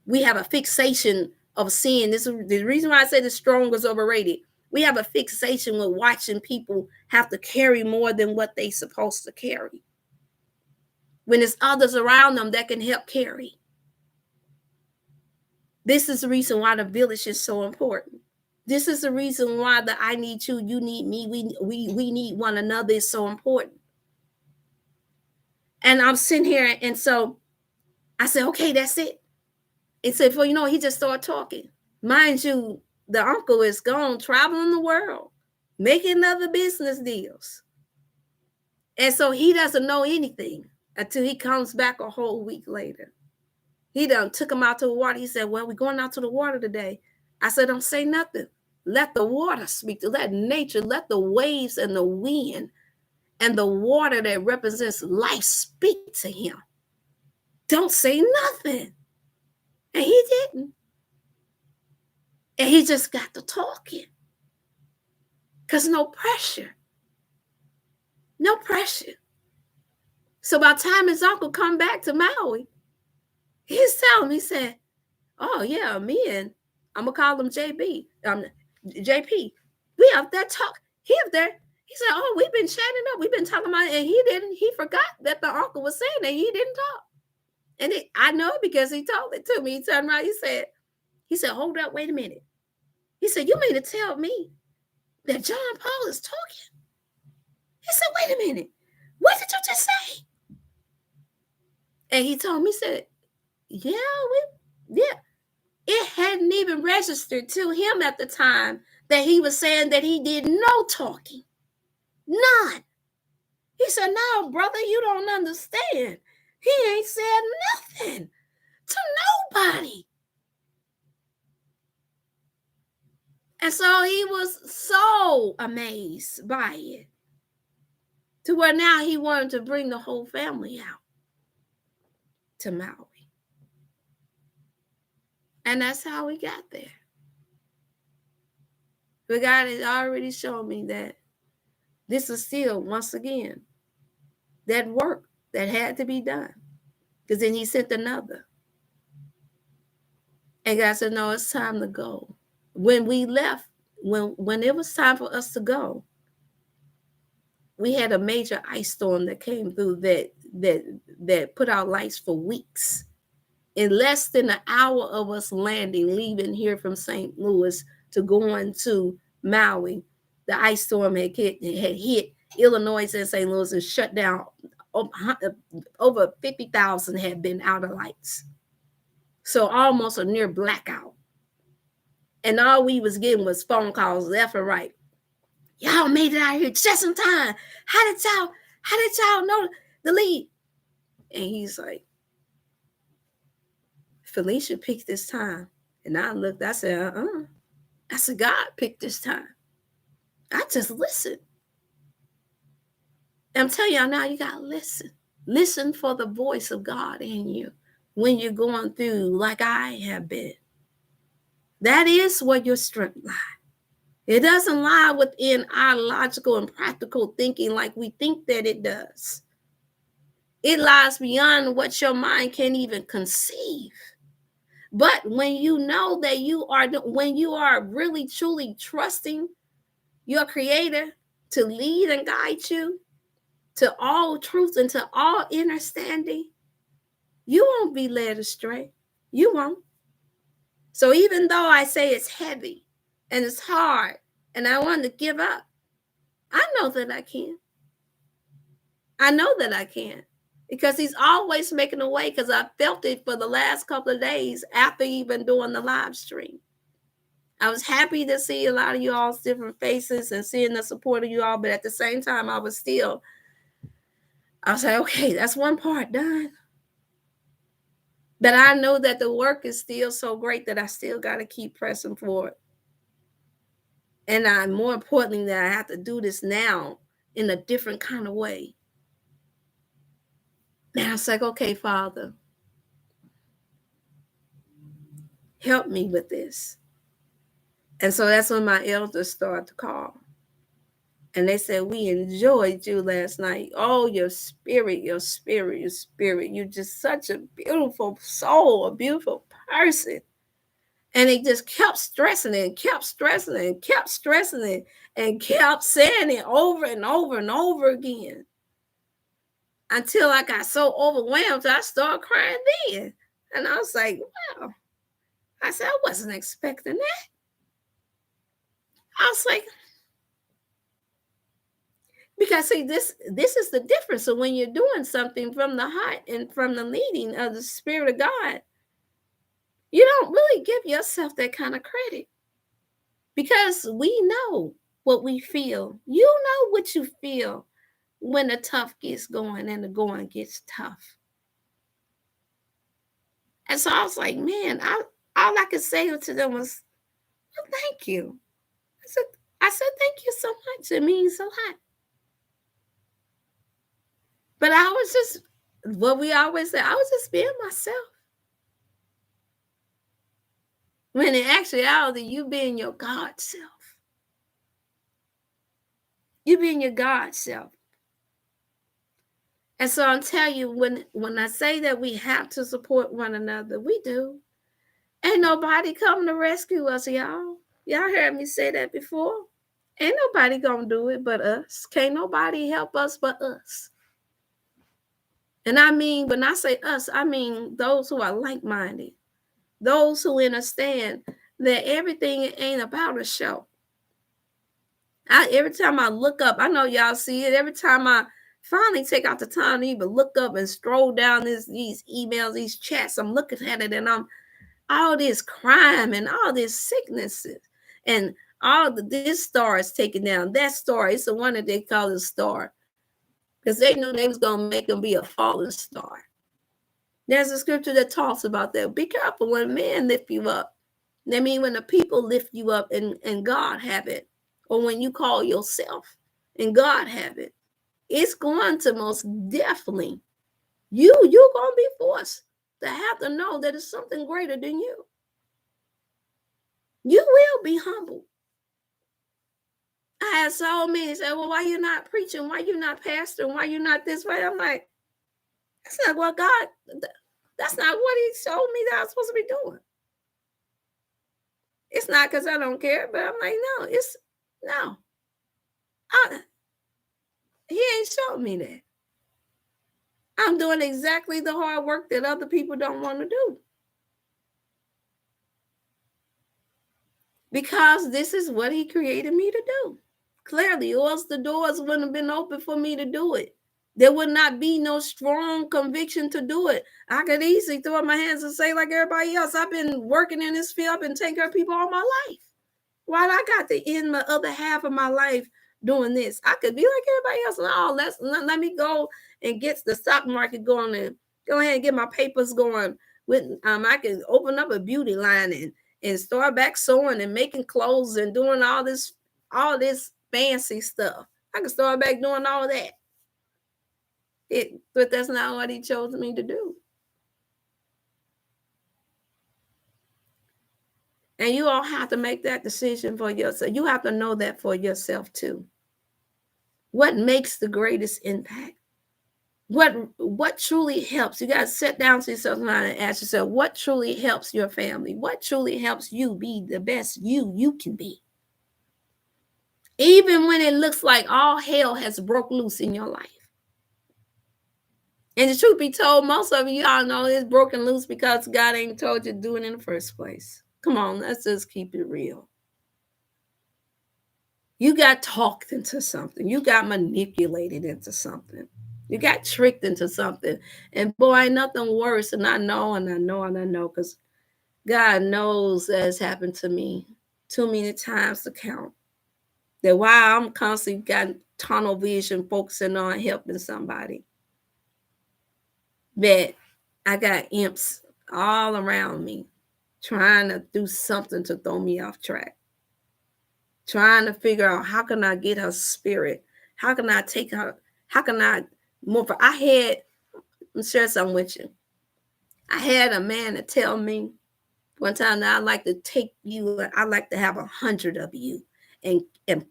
We have a fixation of seeing. This is the reason why I say the strong is overrated. We have a fixation with watching people have to carry more than what they're supposed to carry, when there's others around them that can help carry. This is the reason why the village is so important. This is the reason why the I need you, you need me, we need one another is so important. And I'm sitting here, and so I said, okay, that's it. And so before you know, he just started talking. Mind you, the uncle is gone traveling the world, making other business deals. And so he doesn't know anything until he comes back a whole week later. He done took him out to the water. He said, well, we're going out to the water today. I said, don't say nothing. Let the water speak to, let nature, let the waves and the wind and the water that represents life speak to him. Don't say nothing. And he didn't. And he just got to talking. Because no pressure. No pressure. So by the time his uncle come back to Maui, he's telling me, he said, oh yeah, me and I'm gonna call him JB, JP. We up there talk. He up there. He said, oh, we've been chatting up. We've been talking about it. And he forgot that the uncle was saying that he didn't talk. And I know because he told it to me. He turned around, he said, hold up, wait a minute. He said, you mean to tell me that John Paul is talking? He said, wait a minute. What did you just say? And he told me, he said, yeah. It hadn't even registered to him at the time that he was saying that he did no talking. None. He said, no, brother, you don't understand. He ain't said nothing to nobody. And so he was so amazed by it, to where now he wanted to bring the whole family out to Maui. And that's how we got there. But God has already shown me that this is still, once again, that work that had to be done. Because then he sent another. And God said, no, it's time to go. When we left, when it was time for us to go, we had a major ice storm that came through that put out lights for weeks. In less than an hour of us landing, leaving here from St. Louis to going to Maui, the ice storm had hit Illinois and St. Louis and shut down. Over 50,000 had been out of lights. So almost a near blackout. And all we was getting was phone calls left and right. Y'all made it out here just in time. How did y'all know the lead? And he's like, Felicia picked this time. And I looked, I said, I said, God picked this time. I just listened. And I'm telling y'all now, you got to listen. Listen for the voice of God in you when you're going through like I have been. That is where your strength lies. It doesn't lie within our logical and practical thinking like we think that it does. It lies beyond what your mind can even conceive. But when you know that when you are really truly trusting your Creator to lead and guide you to all truth and to all understanding, you won't be led astray. You won't. So even though I say it's heavy and it's hard and I want to give up, I know that I can. I know that I can. Because he's always making a way, because I felt it for the last couple of days after even doing the live stream. I was happy to see a lot of you all's different faces and seeing the support of you all, but at the same time, I was like, okay, that's one part done. But I know that the work is still so great that I still got to keep pressing forward. And more importantly, that I have to do this now in a different kind of way. And I was like, okay, Father, Help me with this. And so that's when my elders started to call. And they said, we enjoyed you last night. Oh, your spirit, your spirit, your spirit. You're just such a beautiful soul, a beautiful person. And they just kept stressing it and kept stressing it and kept stressing it and kept saying it over and over and over again. Until I got so overwhelmed, I started crying then. And I was like, wow. I said, I wasn't expecting that. I was like, because see, this is the difference. So when you're doing something from the heart and from the leading of the Spirit of God, you don't really give yourself that kind of credit. Because we know what we feel. You know what you feel when the tough gets going and the going gets tough. And so I was like, man, all I could say to them was, well, thank you. I said, thank you so much. It means a lot. But I was just, what we always say, I was just being myself. When in actuality, you being your God self. You being your God self. And so I'm telling you, when I say that we have to support one another, we do. Ain't nobody coming to rescue us, y'all. Y'all heard me say that before. Ain't nobody gonna do it but us. Can't nobody help us but us. And I mean, when I say us, I mean those who are like-minded. Those who understand that everything ain't about a show. Every time I look up, I know y'all see it. Every time I finally take out the time to even look up and scroll down these emails, these chats, I'm looking at it and I'm all this crime and all this sicknesses and this star is taken down. That star, it's the one that they call a star because they knew they was going to make him be a fallen star. There's a scripture that talks about that. Be careful when men lift you up. I mean, when the people lift you up and God have it, or when you call yourself and God have it, it's going to most definitely, you're going to be forced to have to know that it's something greater than you. You will be humbled. I had so many say, well, why you not preaching? Why you not pastoring? Why you not this way? I'm like, that's not what God, that's not what he showed me that I was supposed to be doing. It's not because I don't care, but I'm like, no. He ain't showed me that. I'm doing exactly the hard work that other people don't want to do. Because this is what he created me to do. Clearly, or else the doors wouldn't have been open for me to do it. There would not be no strong conviction to do it. I could easily throw up my hands and say, like everybody else, I've been working in this field, I've been taking care of people all my life. Why I got to end the other half of my life doing this? I could be like everybody else. No, let me go and get the stock market going and go ahead and get my papers going. With I can open up a beauty line and start back sewing and making clothes and doing all this fancy stuff. I can start back doing all that. But that's not what he chose me to do. And you all have to make that decision for yourself. You have to know that for yourself too. What makes the greatest impact? What truly helps? You got to sit down to yourself and ask yourself, what truly helps your family? What truly helps you be the best you can be? Even when it looks like all hell has broke loose in your life. And the truth be told, most of y'all know it's broken loose because God ain't told you to do it in the first place. Come on, let's just keep it real. You got talked into something. You got manipulated into something. You got tricked into something. And boy, ain't nothing worse. And I know, because God knows that has happened to me too many times to count. That while I'm constantly got tunnel vision focusing on helping somebody, that I got imps all around me trying to do something to throw me off track. Trying to figure out how can I get her spirit? How can I take her? How can I move her? Let me share something with you. I had a man to tell me One time now, I like to take you, I like to have 100 of you and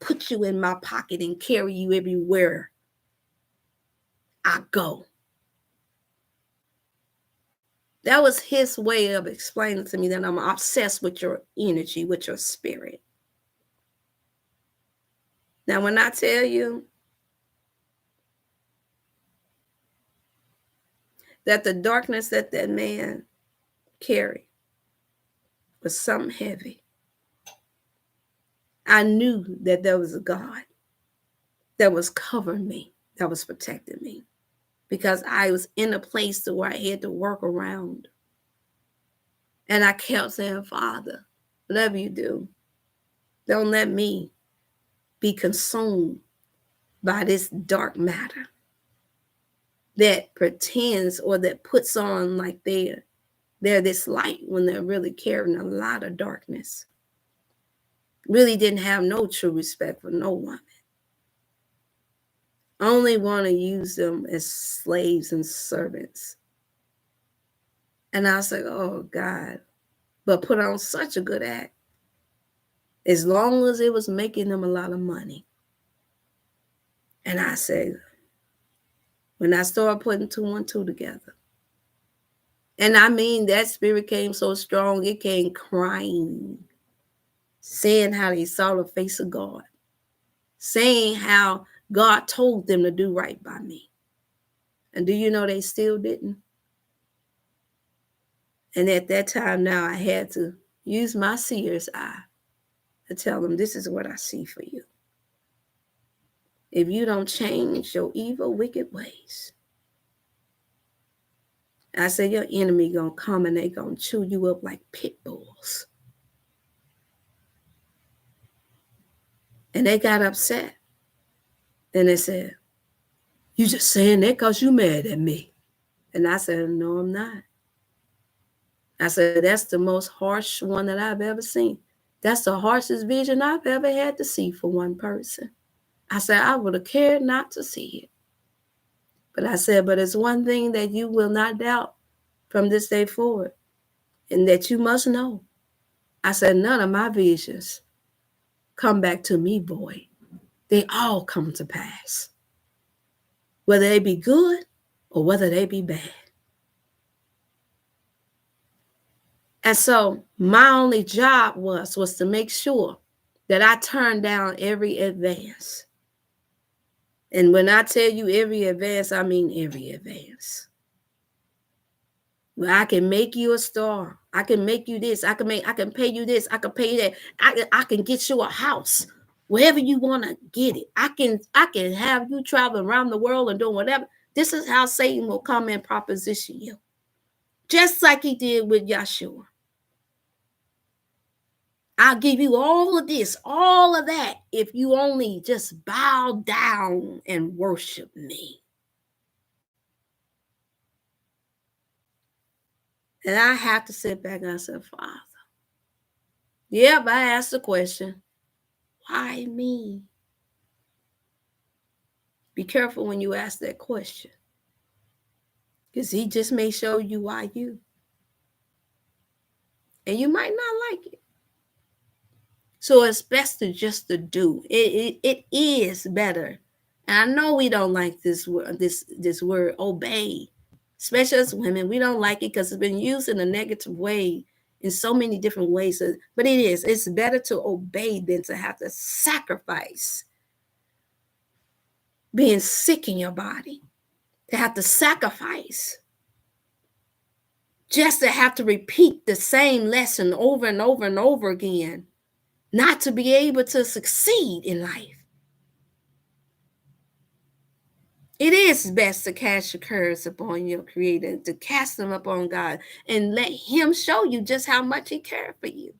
put you in my pocket and carry you everywhere I go. That was his way of explaining to me that I'm obsessed with your energy, with your spirit. Now, when I tell you that the darkness that that man carried was something heavy, I knew that there was a God that was covering me, that was protecting me, because I was in a place to where I had to work around. And I kept saying, Father, whatever you do, don't let me be consumed by this dark matter that pretends or that puts on like they're this light when they're really carrying a lot of darkness. Really didn't have no true respect for no woman. Only want to use them as slaves and servants. And I was like, oh God, but put on such a good act. As long as it was making them a lot of money. And I said, when I started putting 2 and 2 together, and I mean, that spirit came so strong, it came crying, saying how they saw the face of God, saying how God told them to do right by me. And do you know they still didn't? And at that time now, I had to use my seer's eye to tell them, this is what I see for you. If you don't change your evil, wicked ways, I said, your enemy going to come and they going to chew you up like pit bulls. And they got upset. And they said, you just saying that because you mad at me. And I said, no, I'm not. I said, that's the most harsh one that I've ever seen. That's the harshest vision I've ever had to see for one person. I said, I would have cared not to see it. But I said, but it's one thing that you will not doubt from this day forward, and that you must know. I said, none of my visions come back to me, boy. They all come to pass. Whether they be good or whether they be bad. And so my only job was to make sure that I turned down every advance. And when I tell you every advance, I mean every advance. Well, I can make you a star. I can make you this. I can pay you this. I can pay you that. I can get you a house. Wherever you want to get it. I can have you traveling around the world and doing whatever. This is how Satan will come and proposition you. Just like he did with Yahshua. I'll give you all of this, all of that, if you only just bow down and worship me. And I have to sit back and I said, Father. Yep, I asked the question, why me? Be careful when you ask that question. Because he just may show you why you. And you might not like it. So it's best to just to do. It is better. And I know we don't like this word, obey. Especially as women, we don't like it because it's been used in a negative way in so many different ways. But it is. It's better to obey than to have to sacrifice. Being sick in your body. To have to sacrifice. Just to have to repeat the same lesson over and over and over again. Not to be able to succeed in life. It is best to cast your cares upon your Creator, to cast them upon God, and let Him show you just how much He cared for you.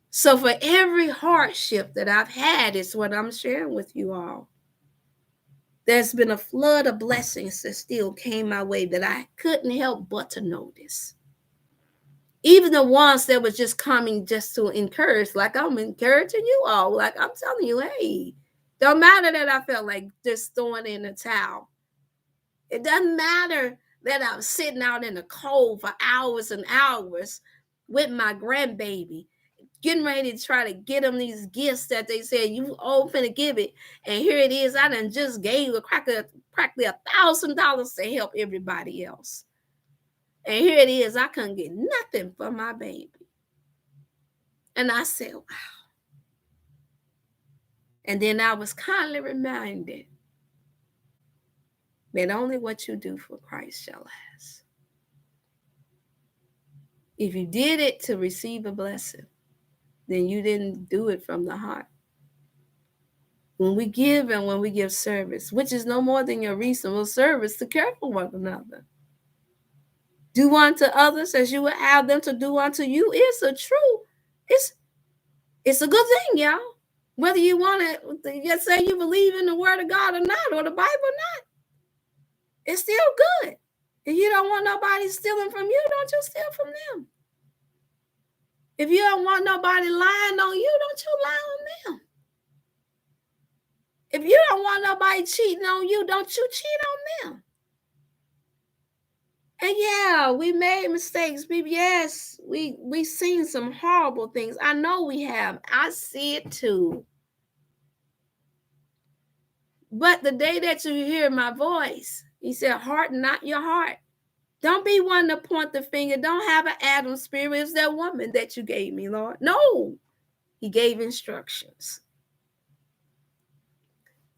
So for every hardship that I've had, is what I'm sharing with you all. There's been a flood of blessings that still came my way that I couldn't help but to notice. Even the ones that was just coming just to encourage, like I'm encouraging you all. Like I'm telling you, hey, don't matter that I felt like just throwing in the towel. It doesn't matter that I'm sitting out in the cold for hours and hours with my grandbaby, getting ready to try to get them these gifts that they said you all finna give it. And here it is. I done just gave practically $1,000 to help everybody else. And here it is. I couldn't get nothing for my baby. And I said, wow. And then I was kindly reminded that only what you do for Christ shall last. If you did it to receive a blessing, then you didn't do it from the heart. When we give and when we give service, which is no more than your reasonable service to care for one another. Do unto others as you would have them to do unto you. It's a true, it's a good thing, y'all. Whether you want to just say you believe in the word of God or not, or the Bible or not, it's still good. If you don't want nobody stealing from you, don't you steal from them. If you don't want nobody lying on you, don't you lie on them. If you don't want nobody cheating on you, don't you cheat on them. And yeah, we made mistakes. Yes, we seen some horrible things. I know we have. I see it too. But the day that you hear my voice, he said, harden not your heart. Don't be one to point the finger. Don't have an Adam spirit. It's that woman that you gave me, Lord. No, he gave instructions.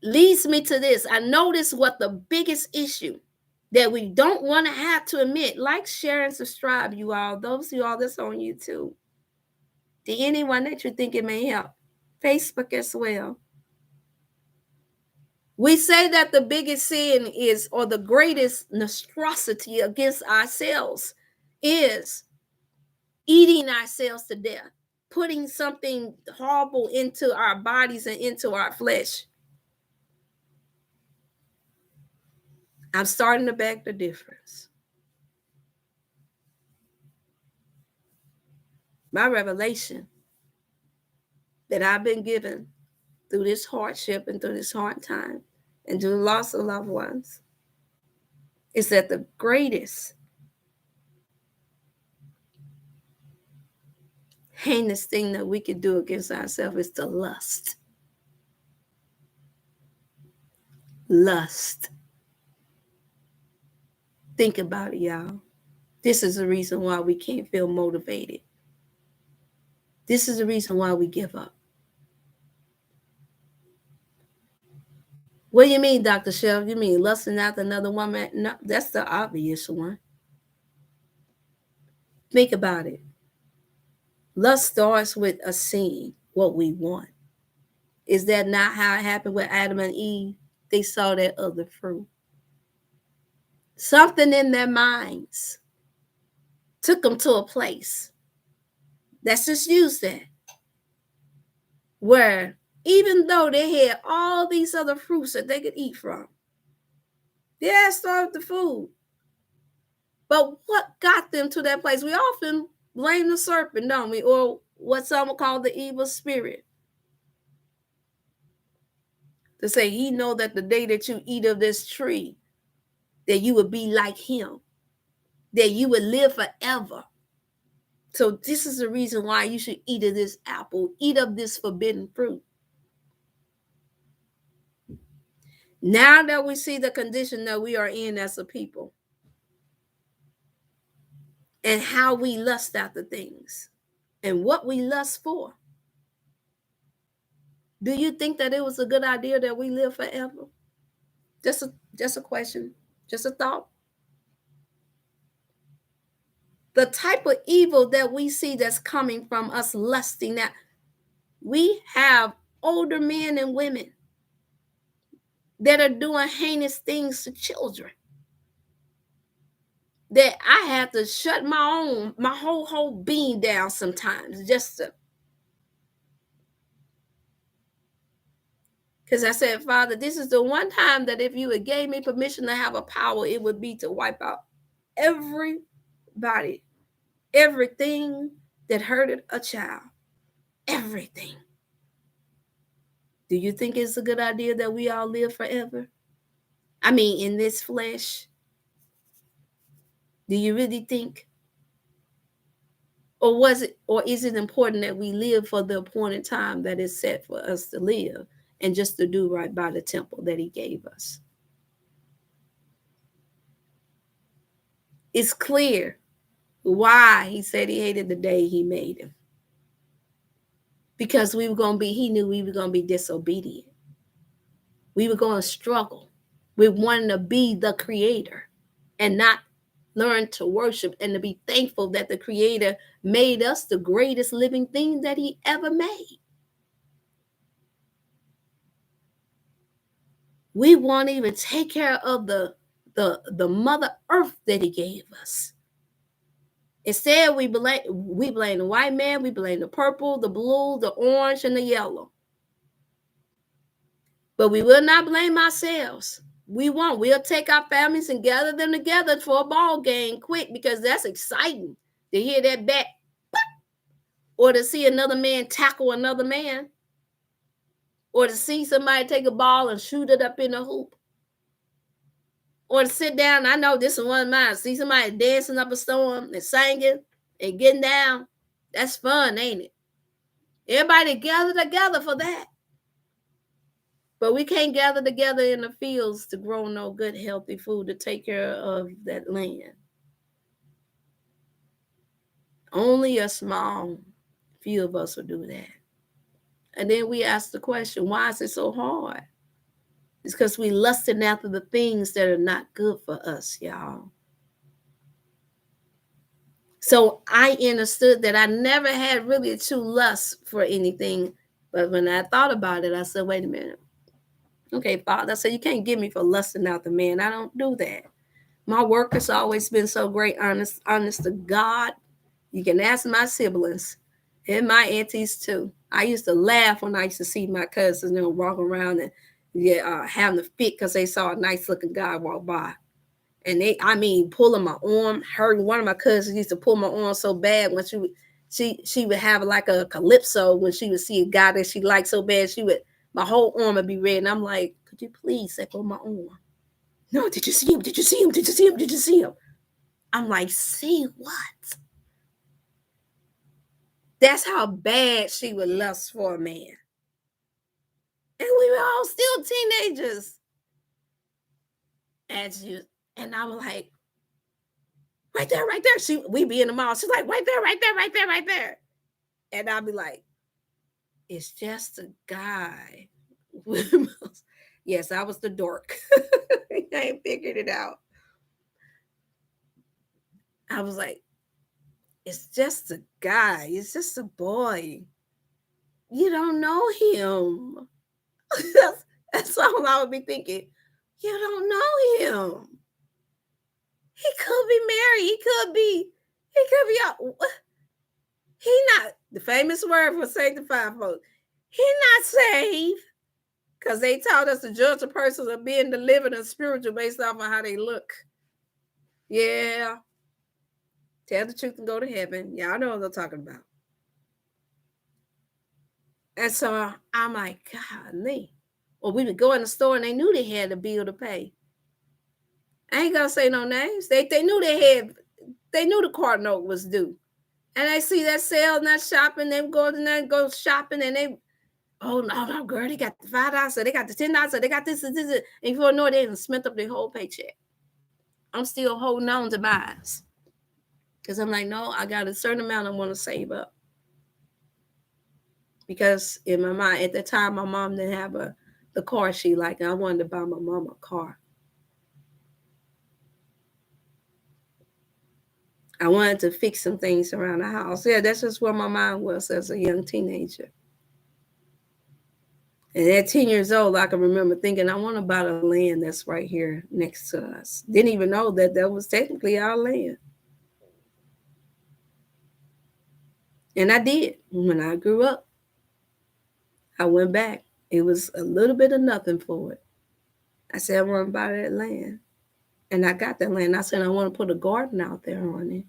Leads me to this. I notice what the biggest issue that we don't want to have to admit. Like, share, and subscribe, you all. Those of you all that's on YouTube. To anyone that you think it may help. Facebook as well. We say that the biggest sin is, or the greatest monstrosity against ourselves is eating ourselves to death, putting something horrible into our bodies and into our flesh. I'm starting to beg the difference. My revelation that I've been given through this hardship and through this hard time and through the loss of loved ones is that the greatest heinous thing that we could do against ourselves is to lust. Lust. Think about it, y'all. This is the reason why we can't feel motivated. This is the reason why we give up. What do you mean, Dr. Shelf? You mean lusting after another woman? No, that's the obvious one. Think about it. Lust starts with us seeing what we want. Is that not how it happened with Adam and Eve? They saw that other fruit. Something in their minds took them to a place. Let's just use that. Where even though they had all these other fruits that they could eat from, yeah, starved the food. But what got them to that place? We often blame the serpent, don't we? Or what some call the evil spirit. To say he know that the day that you eat of this tree, that you would be like him, that you would live forever. So this is the reason why you should eat of this apple, eat of this forbidden fruit. Now that we see the condition that we are in as a people and how we lust after things and what we lust for, do you think that it was a good idea that we live forever? Just a question, just a thought. The type of evil that we see that's coming from us lusting, that we have older men and women that are doing heinous things to children, that I have to shut my whole being down sometimes just to, because I said, Father, this is the one time that if you had gave me permission to have a power, it would be to wipe out everybody, everything that hurted a child, everything. Do you think it's a good idea that we all live forever? I mean, in this flesh? Do you really think? Or is it important that we live for the appointed time that is set for us to live and just to do right by the temple that he gave us? It's clear why he said he hated the day he made him. Because he knew we were going to be disobedient. We were going to struggle with wanting to be the creator and not learn to worship and to be thankful that the creator made us the greatest living thing that he ever made. We won't even take care of the mother earth that he gave us. Instead, we blame the white man, we blame the purple, the blue, the orange, and the yellow. But we will not blame ourselves. We won't. We'll take our families and gather them together for a ball game quick, because that's exciting to hear that bat or to see another man tackle another man, or to see somebody take a ball and shoot it up in the hoop, or to sit down. I know this is one of mine. See somebody dancing up a storm and singing and getting down. That's fun, ain't it? Everybody gather together for that. But we can't gather together in the fields to grow no good, healthy food to take care of that land. Only a small few of us will do that. And then we ask the question, why is it so hard? It's because we lusting after the things that are not good for us, y'all. So I understood that I never had really a true lust for anything. But when I thought about it, I said, wait a minute. Okay, Father, I said, you can't get me for lusting after men. I don't do that. My work has always been so great, honest to God. You can ask my siblings and my aunties too. I used to laugh when I used to see my cousins, walk around and having a fit because they saw a nice looking guy walk by. And pulling my arm. One of my cousins used to pull my arm so bad when she would have like a calypso when she would see a guy that she liked so bad, my whole arm would be red. And I'm like, could you please let go of my arm? No, did you see him? Did you see him? Did you see him? Did you see him? I'm like, see what? That's how bad she would lust for a man. And we were all still teenagers. And I was like, right there, right there. We be in the mall. She's like, right there, right there, right there, right there. And I'll be like, it's just a guy. Yes, I was the dork. I ain't figured it out. I was like, it's just a guy. It's just a boy. You don't know him. That's all I would be thinking. You don't know him. He could be married. He could be he not the famous word for sanctified folks. He not saved. Because they taught us to judge a person of being delivered and spiritual based off of how they look. Yeah. Tell the truth and go to heaven. Y'all know what I'm talking about. And so I'm like, golly. Well, we would go in the store and they knew they had a bill to pay. I ain't gonna say no names. They knew they knew the car note was due. And they see that sale, not shopping, they go in there and go shopping, and they, oh no, girl, they got the $5, so they got the $10, so they got this. And before you know it, they done spent up their whole paycheck. I'm still holding on to mine. Because I'm like, no, I got a certain amount I want to save up. Because in my mind, at the time, my mom didn't have the car she liked, and I wanted to buy my mom a car. I wanted to fix some things around the house. Yeah, that's just where my mind was as a young teenager. And at 10 years old, I can remember thinking, I want to buy the land that's right here next to us. Didn't even know that was technically our land. And I did. When I grew up, I went back. It was a little bit of nothing for it. I said, I want to buy that land. And I got that land. I said, I want to put a garden out there on it.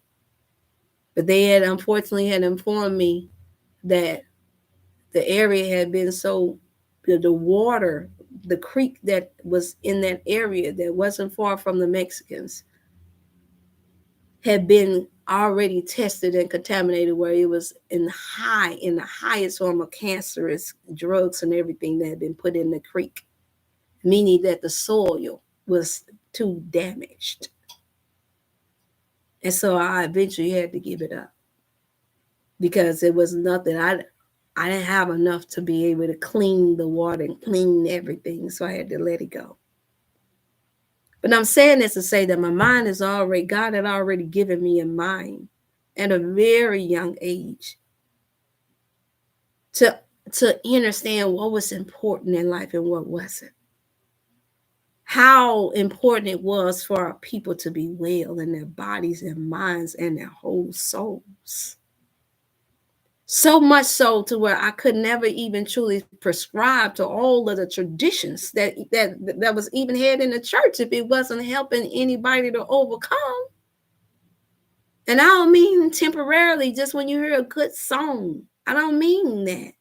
But they had unfortunately informed me that the area had been so, the water, the creek that was in that area that wasn't far from the Mexicans, had been already tested and contaminated, where it was in the highest form of cancerous drugs and everything that had been put in the creek, meaning that the soil was too damaged. And so I eventually had to give it up because it was nothing. I didn't have enough to be able to clean the water and clean everything, so I had to let it go. But I'm saying this to say that my mind is already, God had already given me a mind at a very young age to understand what was important in life and what wasn't. How important it was for our people to be well in their bodies and minds and their whole souls. So much so to where I could never even truly prescribe to all of the traditions that was even had in the church if it wasn't helping anybody to overcome. And I don't mean temporarily, just when you hear a good song. I don't mean that.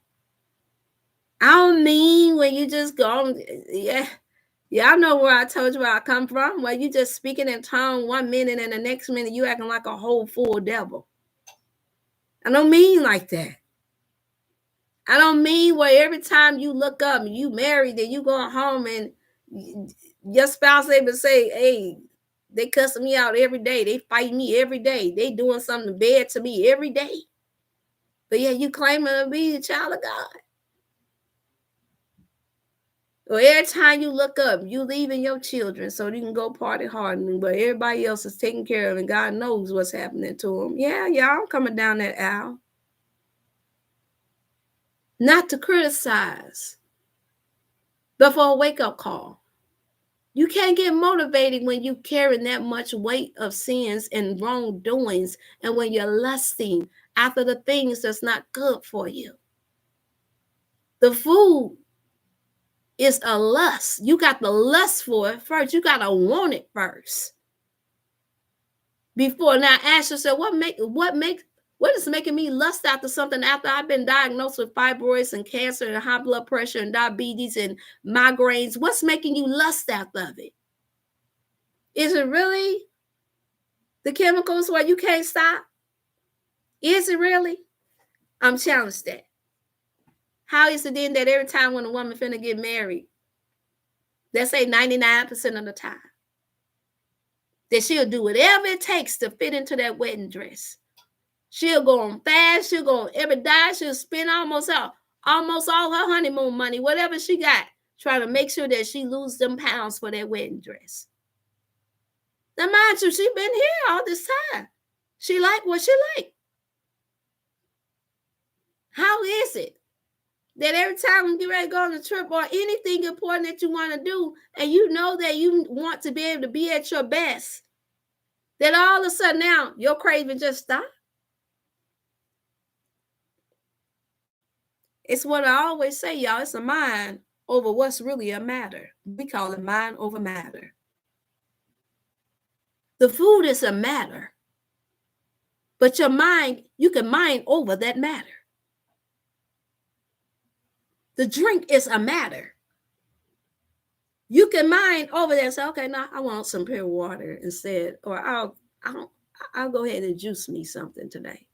I don't mean when you just go, yeah. Yeah, I know where I told you where I come from, where you just speaking in tongue 1 minute and the next minute you acting like a whole full devil. I don't mean like that. I don't mean where every time you look up and you married and you go home and your spouse able to say, hey, they cussing me out every day. They fight me every day. They doing something bad to me every day. But yeah, you claiming to be a child of God. Or every time you look up, you leaving your children so you can go party hard, but everybody else is taken care of and God knows what's happening to them. Yeah, I'm coming down that aisle. Not to criticize, but for a wake-up call. You can't get motivated when you carrying that much weight of sins and wrongdoings and when you're lusting after the things that's not good for you. The food is a lust. You got the lust for it first. You got to want it first. Before now, ask yourself, what is making me lust after something after I've been diagnosed with fibroids and cancer and high blood pressure and diabetes and migraines? What's making you lust after it? Is it really the chemicals where you can't stop? Is it really? I'm challenged that. How is it then that every time when a woman finna get married, let's say 99% of the time, that she'll do whatever it takes to fit into that wedding dress? She'll go on fast. She'll go on every diet. She'll spend almost all her honeymoon money, whatever she got, trying to make sure that she lose them pounds for that wedding dress. Now, mind you, she been here all this time. She like what she like. How is it that every time you get ready to go on a trip or anything important that you want to do, and you know that you want to be able to be at your best, that all of a sudden now your craving just stopped? It's what I always say, y'all. It's a mind over what's really a matter. We call it mind over matter. The food is a matter, but your mind, you can mind over that matter. The drink is a matter. You can mind over that and say, okay, now I want some pure water instead, or I'll go ahead and juice me something today,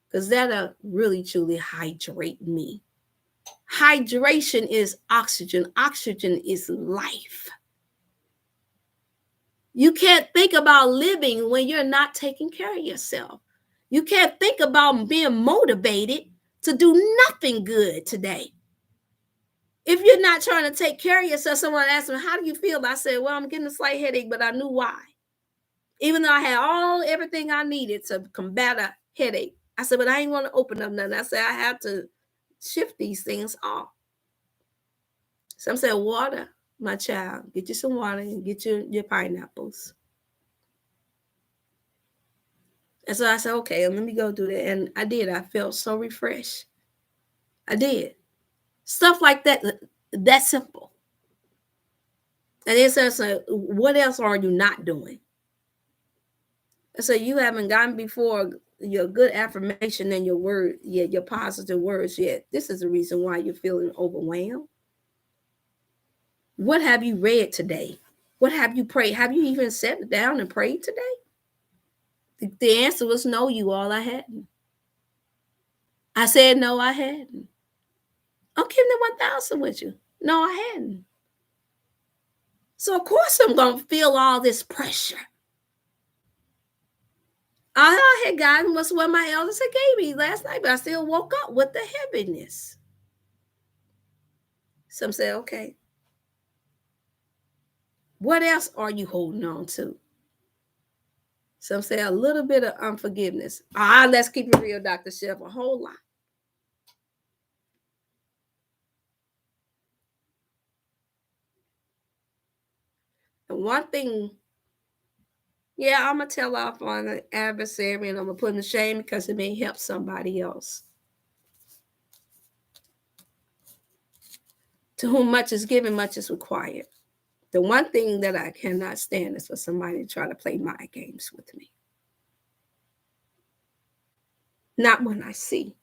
because that'll really truly hydrate me. Hydration is oxygen. Oxygen is life. You can't think about living when you're not taking care of yourself. You can't think about being motivated to do nothing good today. If you're not trying to take care of yourself, someone asked me, how do you feel? I said, well, I'm getting a slight headache, but I knew why. Even though I had everything I needed to combat a headache. I said, but I ain't want to open up nothing. I said, I have to shift these things off. Some said, water, my child. Get you some water and get your pineapples. And so I said, okay, let me go do that. And I did. I felt so refreshed. I did. Stuff like that, that simple. And then says, what else are you not doing? I said, you haven't gotten before your good affirmation and your word yet, your positive words yet. This is the reason why you're feeling overwhelmed. What have you read today? What have you prayed? Have you even sat down and prayed today? The answer was no, you all, I hadn't. I said no, I hadn't. I'm keeping the 1,000 with you. No, I hadn't. So of course I'm gonna feel all this pressure. All I had gotten was what my elders had gave me last night, but I still woke up with the heaviness. Some say, okay, what else are you holding on to? Some say a little bit of unforgiveness. Let's keep it real, Dr. Chef, a whole lot. And one thing, yeah, I'm going to tell off on the adversary and I'm going to put him to shame because it may help somebody else. To whom much is given, much is required. The one thing that I cannot stand is for somebody to try to play mind games with me. Not when I see.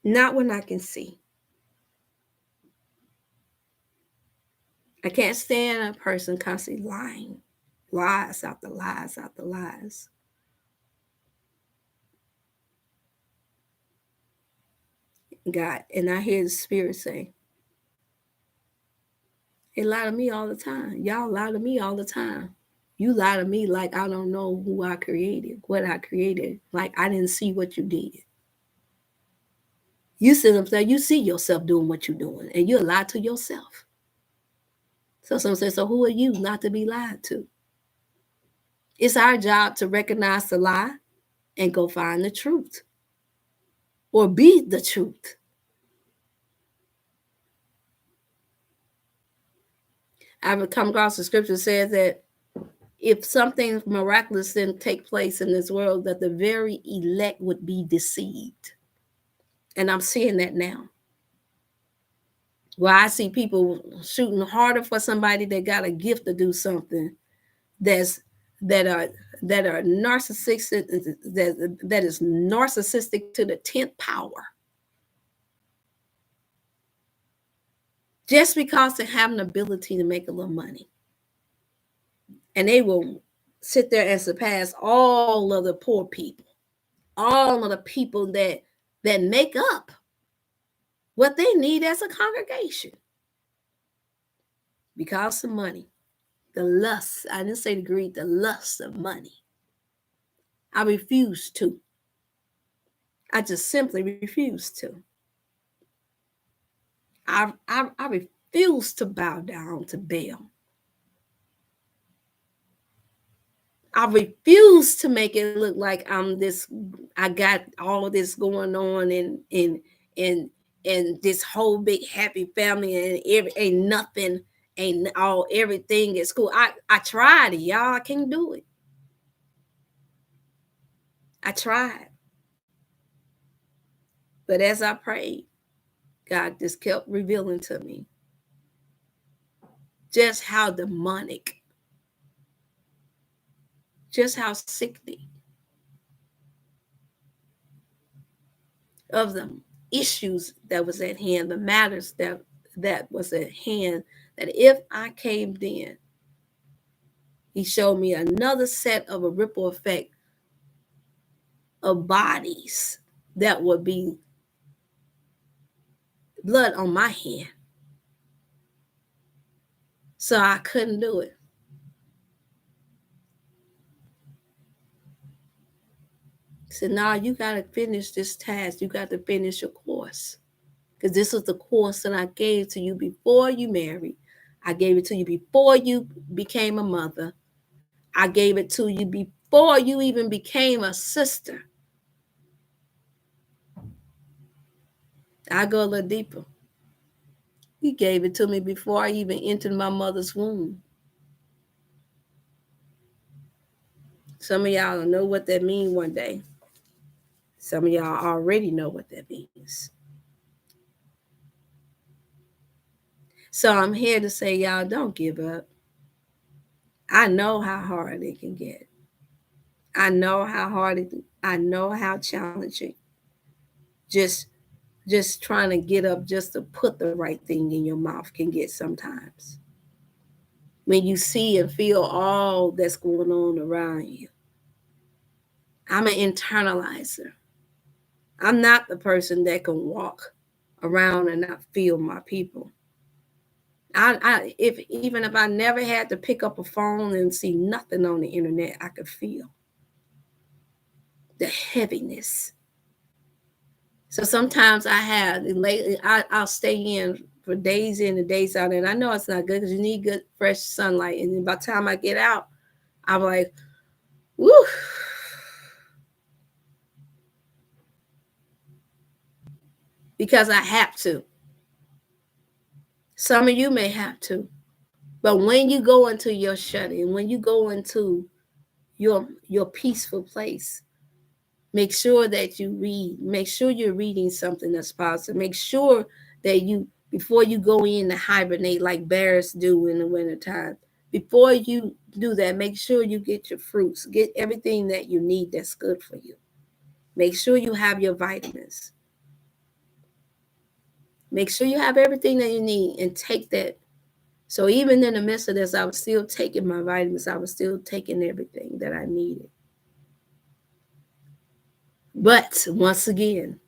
Not when I can see. I can't stand a person constantly lying. Lies after lies after lies. God, and I hear the Spirit say, they lie to me all the time. Y'all lie to me all the time. You lie to me like I don't know who I created, what I created, like I didn't see what you did. You sit up there, you see yourself doing what you're doing, and you lie to yourself. So someone says, so who are you not to be lied to? It's our job to recognize the lie and go find the truth or be the truth. I've come across the scripture that says that if something miraculous didn't take place in this world, that the very elect would be deceived. And I'm seeing that now. Well, I see people shooting harder for somebody that got a gift to do something that are narcissistic, that is narcissistic to the 10th power. Just because they have an ability to make a little money. And they will sit there and surpass all of the poor people, all of the people that make up what they need as a congregation. Because of money. The lust, I didn't say the greed, the lust of money. I refuse to. I just simply refuse to. I refuse to bow down to Baal. I refuse to make it look like I got all this going on in this whole big happy family and everything is cool. I tried it, y'all. I can't do it. I tried. But as I prayed, God just kept revealing to me just how demonic, just how sickening of the issues that was at hand, the matters that was at hand, that if I caved in, he showed me another set of a ripple effect of bodies that would be blood on my hand. So I couldn't do it. So now you got to finish this task. You got to finish your course. Because this is the course that I gave to you before you married. I gave it to you before you became a mother. I gave it to you before you even became a sister. I go a little deeper. He gave it to me before I even entered my mother's womb. Some of y'all don't know what that means one day. Some of y'all already know what that means. So I'm here to say, y'all, don't give up. I know how hard it can get. I know how hard I know how challenging. Just trying to get up just to put the right thing in your mouth can get sometimes. when you see and feel all that's going on around you. I'm an internalizer. I'm not the person that can walk around and not feel my people. Even if I never had to pick up a phone and see nothing on the internet, I could feel the heaviness. So sometimes I have lately. I'll stay in for days in and days out, and I know it's not good because you need good fresh sunlight. And by the time I get out, I'm like, woo. Because I have to. Some of you may have to. But when you go into your shut-in, when you go into your peaceful place, make sure that you read. Make sure you're reading something that's positive. Make sure that you, before you go in to hibernate like bears do in the wintertime, before you do that, make sure you get your fruits. Get everything that you need that's good for you. Make sure you have your vitamins. Make sure you have everything that you need and take that. So even in the midst of this, I was still taking my vitamins. I was still taking everything that I needed. But once again,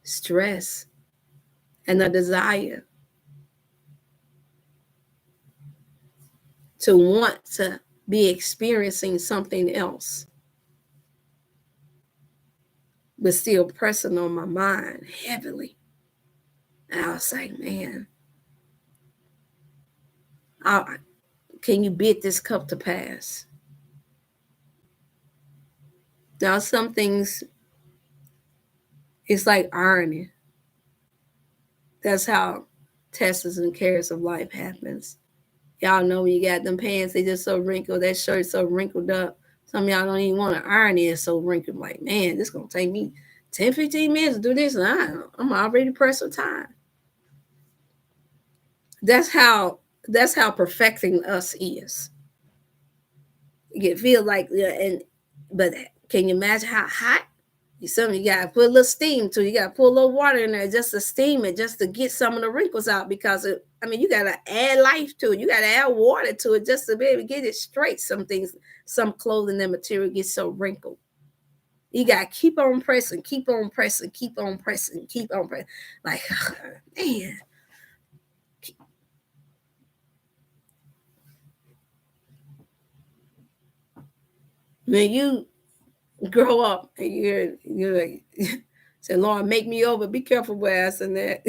stress and a desire to want to be experiencing something else was still pressing on my mind heavily. And I was like, man, can you bid this cup to pass? Now, some things, it's like ironing. That's how tests and cares of life happens. Y'all know when you got them pants, they just so wrinkled, that shirt so wrinkled up. Some of y'all don't even want to iron it, so wrinkled. Like, man, this going to take me 10, 15 minutes to do this, and I'm already pressed for time. That's how perfecting us is. You feel like, but can you imagine how hot? Some of you got to put a little steam to it. You got to put a little water in there just to steam it, just to get some of the wrinkles out. Because you got to add life to it. You got to add water to it just to be able to get it straight. Some things, some clothing and material gets so wrinkled. You got to keep on pressing, keep on pressing, keep on pressing, keep on pressing. Like, man. When you grow up and you're like, say, Lord, make me over. Be careful with asking that.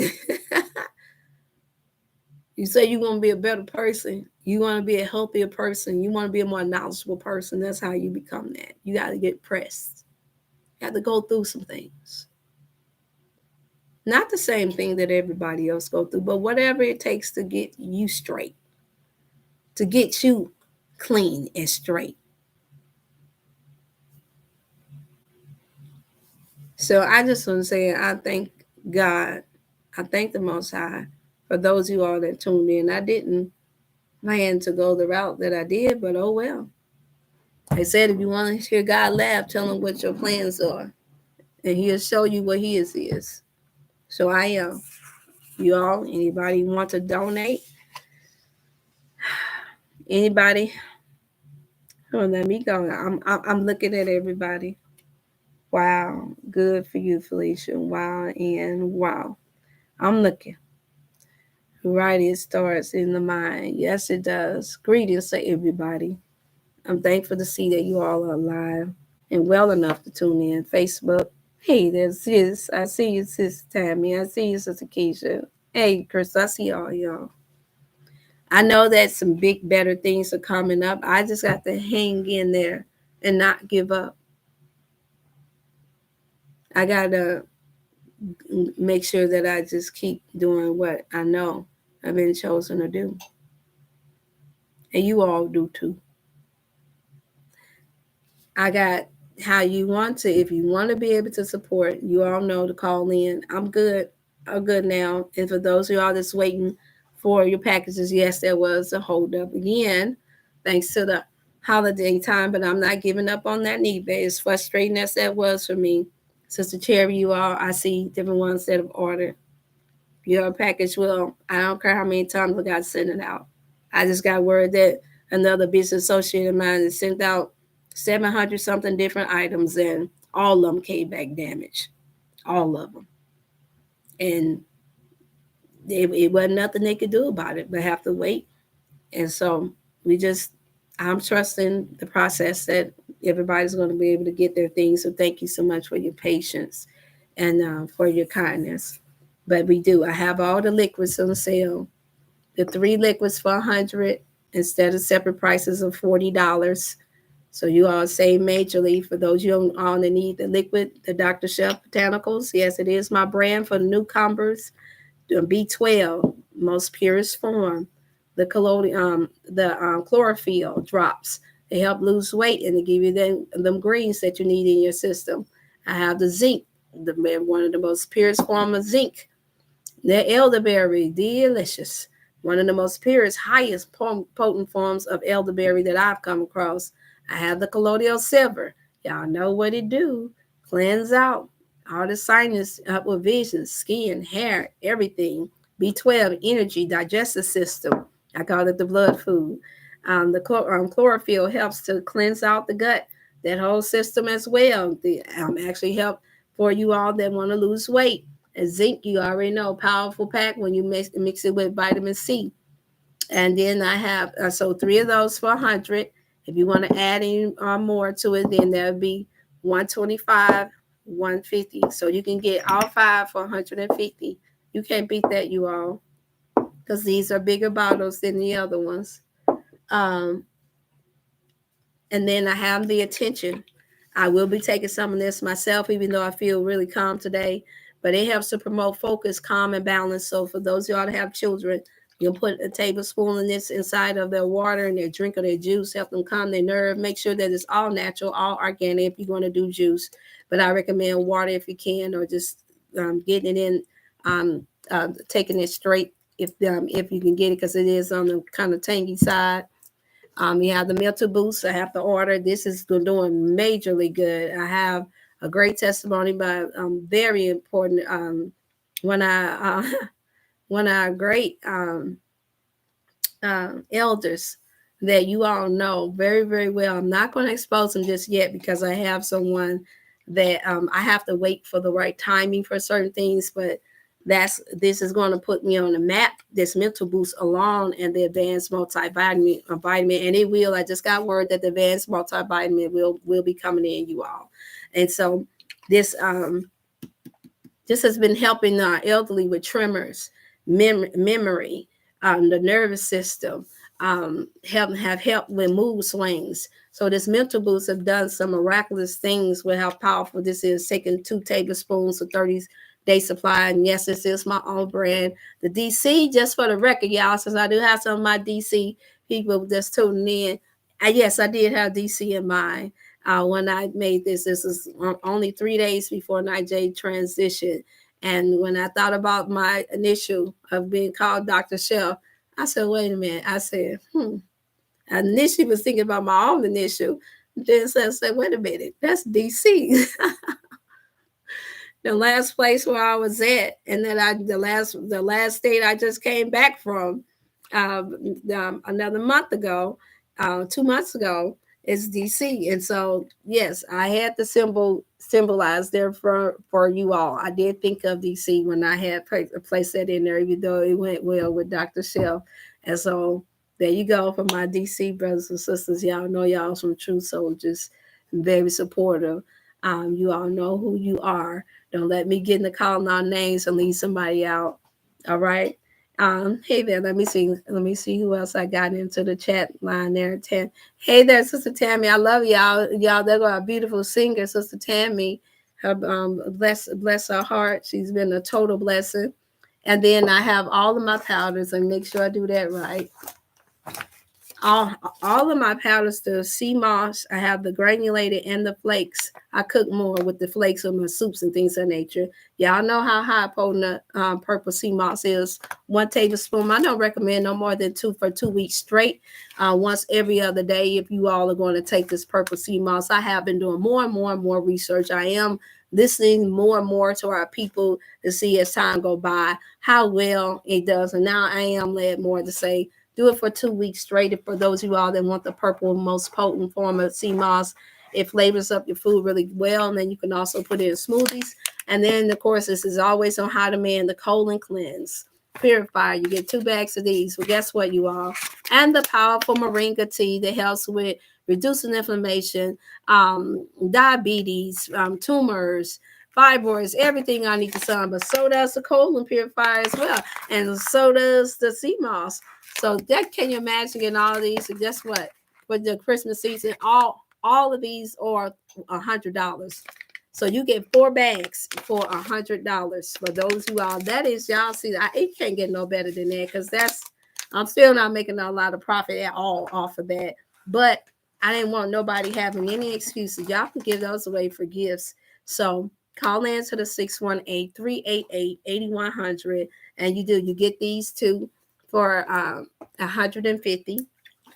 You say you want to be a better person. You want to be a healthier person. You want to be a more knowledgeable person. That's how you become that. You got to get pressed. You have to go through some things. Not the same thing that everybody else go through, but whatever it takes to get you straight, to get you clean and straight. So I just want to say, I thank God. I thank the Most High for those of you all that tuned in. I didn't plan to go the route that I did, but oh well. I said, if you want to hear God laugh, tell him what your plans are, and he'll show you what his is. So I am. You all, anybody want to donate? Anybody? Oh, let me go. I'm looking at everybody. Wow, good for you, Felicia. Wow, and wow. I'm looking. Right, it starts in the mind. Yes, it does. Greetings to everybody. I'm thankful to see that you all are alive and well enough to tune in. Facebook. Hey, there's sis. I see you, sis Tammy. I see you, sister Keisha. Hey, Chris, I see all y'all. I know that some big, better things are coming up. I just got to hang in there and not give up. I got to make sure that I just keep doing what I know I've been chosen to do. And you all do too. I got how you want to. If you want to be able to support, you all know to call in. I'm good. I'm good now. And for those of y'all that's waiting for your packages, yes, there was a holdup again, thanks to the holiday time, but I'm not giving up on that need. As frustrating as that was for me. Sister Cherry, you all, I see different ones that have ordered your package. Well, I don't care how many times I got to send it out. I just got word that Another business associate of mine that sent out 700 something different items, and all of them came back damaged. All of them. And it wasn't nothing they could do about it, but have to wait. And so we just, I'm trusting the process that everybody's going to be able to get their things. So thank you so much for your patience and for your kindness. But we do. I have all the liquids on sale. The 3 liquids for 100 instead of separate prices of $40. So you all save majorly. For those you all that need the liquid, the Dr. Chef Botanicals. Yes, it is my brand for the newcomers. B12, most purest form. The chlorophyll drops. They help lose weight and they give you them greens that you need in your system. I have the zinc, one of the most purest form of zinc. The elderberry, delicious. One of the most purest, highest potent forms of elderberry that I've come across. I have the colloidal silver. Y'all know what it do. Cleanse out all the sinus, upward vision, skin, hair, everything. B12, energy, digestive system. I call it the blood food. The chlorophyll helps to cleanse out the gut, that whole system as well. The actually help for you all that want to lose weight. And zinc, you already know, powerful pack when you mix it with vitamin C. And then I have, so 3 of those for 100. If you want to add any more to it, then that would be 125, 150. So you can get all 5 for 150. You can't beat that, you all, because these are bigger bottles than the other ones. And then I have the attention. I will be taking some of this myself, even though I feel really calm today. But it helps to promote focus, calm, and balance. So for those of y'all that have children, you can put a tablespoon of this inside of their water and their drink or their juice, help them calm their nerve. Make sure that it's all natural, all organic if you're going to do juice. But I recommend water if you can, or just getting it in, taking it straight if you can get it, because it is on the kind of tangy side. You have the mental boost. I have to order. This is doing majorly good. I have a great testimony by very important one of our great elders that you all know very, very well. I'm not going to expose them just yet because I have someone that I have to wait for the right timing for certain things, but this is going to put me on the map, this mental boost alone, and the advanced multivitamin vitamin, and it will. I just got word that the advanced multivitamin will be coming in, you all. And so this has been helping our elderly with tremors, memory, the nervous system, have helped with mood swings. So this mental boost have done some miraculous things with how powerful this is. Taking 2 tablespoons of 30-day supply. And yes, this is my own brand. The DC, just for the record, y'all, since I do have some of my DC people just tuning in. Yes, I did have DC in mind. When I made this is only 3 days before Night J transition. And when I thought about my initial of being called Dr. Chef, I said, wait a minute. I said, I initially was thinking about my own initial. Then I said, wait a minute, that's DC. The last place where I was at, and then the last state I just came back from another month ago, 2 months ago, is DC. And so yes, I had to symbolize there for you all. I did think of DC when I had placed that in there, even though it went well with Dr. Shell. And so there you go for my DC brothers and sisters. Y'all know y'all some true soldiers, very supportive. You all know who you are. Don't let me get in the calling our names and leave somebody out. All right. Hey there, let me see who else I got into the chat line there. Hey there, Sister Tammy. I love y'all. Y'all, they got a beautiful singer, Sister Tammy. Her bless her heart. She's been a total blessing. And then I have all of my powders, and make sure I do that right. All of my powders, the sea moss, I have the granulated and the flakes. I cook more with the flakes of my soups and things of that nature. Y'all know how high potent purple sea moss is. 1 tablespoon. I don't recommend no more than 2 for 2 weeks straight. Once every other day, if you all are going to take this purple sea moss. I have been doing more and more research. I am listening more and more to our people to see as time go by how well it does. And now I am led more to say, Do it for 2 weeks straight. For those of you all that want the purple, most potent form of sea moss, it flavors up your food really well. And then you can also put it in smoothies. And then, of course, this is always on how to man the colon cleanse purifier. You get 2 bags of these. Well, guess what, you all? And the powerful moringa tea that helps with reducing inflammation, diabetes, tumors, fibroids, everything I need to sun. But so does the colon purifier as well, and so does the sea moss. So that, can you imagine getting all of these? And guess what? For the Christmas season, all of these are $100. So you get 4 bags for $100 for those who are. That is, y'all see, it can't get no better than that, because I'm still not making a lot of profit at all off of that. But I didn't want nobody having any excuses. Y'all can give those away for gifts. So call in to the 618-388-8100, and you get these two for $150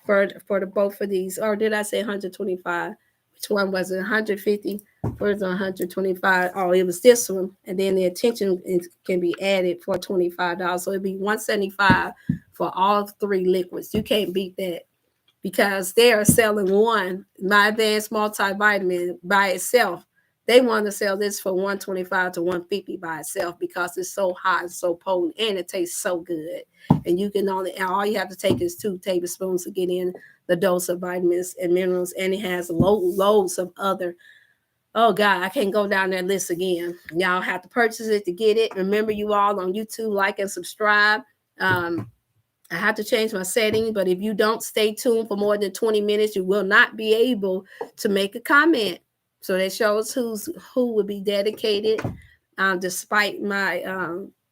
for the both of these. Or did I say 125? Which one was it? 150 for the 125? Oh, it was this one. And then the attention can be added for $25. So it'd be 175 for all 3 liquids. You can't beat that, because they are selling one, my advanced multivitamin, by itself. They want to sell this for 125 to 150 by itself, because it's so hot and so potent, and it tastes so good. And you can all you have to take is 2 tablespoons to get in the dose of vitamins and minerals, and it has loads of other. Oh God, I can't go down that list again. Y'all have to purchase it to get it. Remember, you all on YouTube, like and subscribe. I have to change my setting, but if you don't stay tuned for more than 20 minutes, you will not be able to make a comment. So that shows who will be dedicated, despite my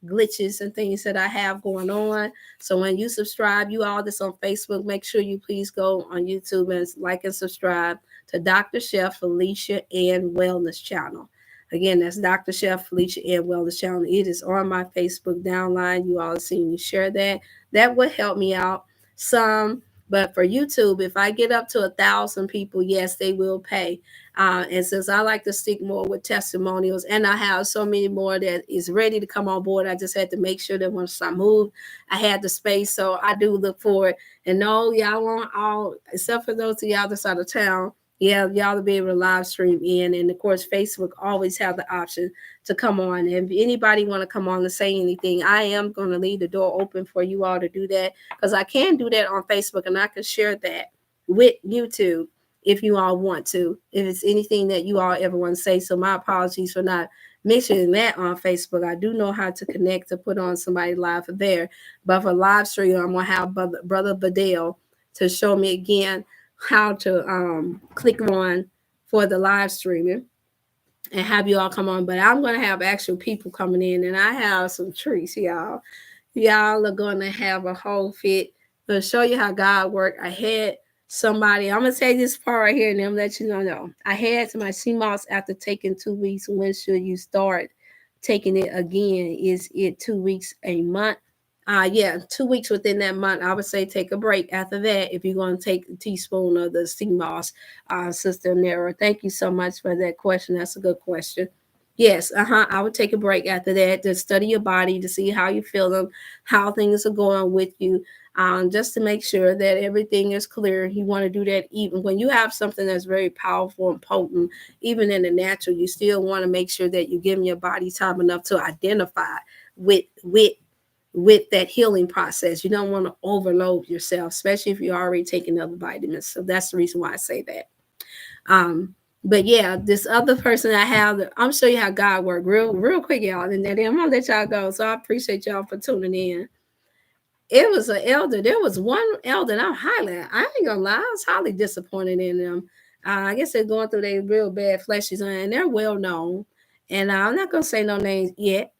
glitches and things that I have going on. So when you subscribe, you all that's on Facebook, make sure you please go on YouTube and like and subscribe to Dr. Chef Felicia Ann Wellness Channel. Again, that's Dr. Chef Felicia Ann Wellness Channel. It is on my Facebook downline. You all have seen me share that. That would help me out some. But for YouTube, if I get up to 1,000 people, yes, they will pay. And since I like to stick more with testimonials, and I have so many more that is ready to come on board, I just had to make sure that once I moved, I had the space. So I do look forward. And no, y'all won't all, except for those of y'all that's out of town, yeah, y'all to be able to live stream in. And of course, Facebook always have the option to come on. And if anybody want to come on and say anything, I am going to leave the door open for you all to do that, because I can do that on Facebook, and I can share that with YouTube if you all want to, if it's anything that you all ever want to say. So my apologies for not mentioning that on Facebook. I do know how to connect to put on somebody live there. But for live stream, I'm going to have Brother Badell to show me again how to click on for the live streaming and have you all come on. But I'm going to have actual people coming in, and I have some treats, y'all. Y'all are going to have a whole fit. I'm going to show you how God worked. I had somebody, I'm going to say this part right here, and I'm let you know. I had my CMOS after taking 2 weeks. When should you start taking it again? Is it 2 weeks, a month? 2 weeks within that month. I would say take a break after that if you're going to take a teaspoon of the CMOS, Sister Nera. Thank you so much for that question. That's a good question. Yes, I would take a break after that to study your body, to see how you're feeling, how things are going with you, just to make sure that everything is clear. You want to do that even when you have something that's very powerful and potent, even in the natural. You still want to make sure that you're giving your body time enough to identify with that healing process. You don't want to overload yourself, especially if you're already taking other vitamins. So that's the reason why I say that. But yeah, this other person I have, I'm gonna show you how God worked real quick, y'all. And then I'm gonna let y'all go. So I appreciate y'all for tuning in. It was an elder. There was one elder, and I ain't gonna lie, I was highly disappointed in them. I guess they're going through their real bad fleshies, and they're well known. And I'm not gonna say no names yet.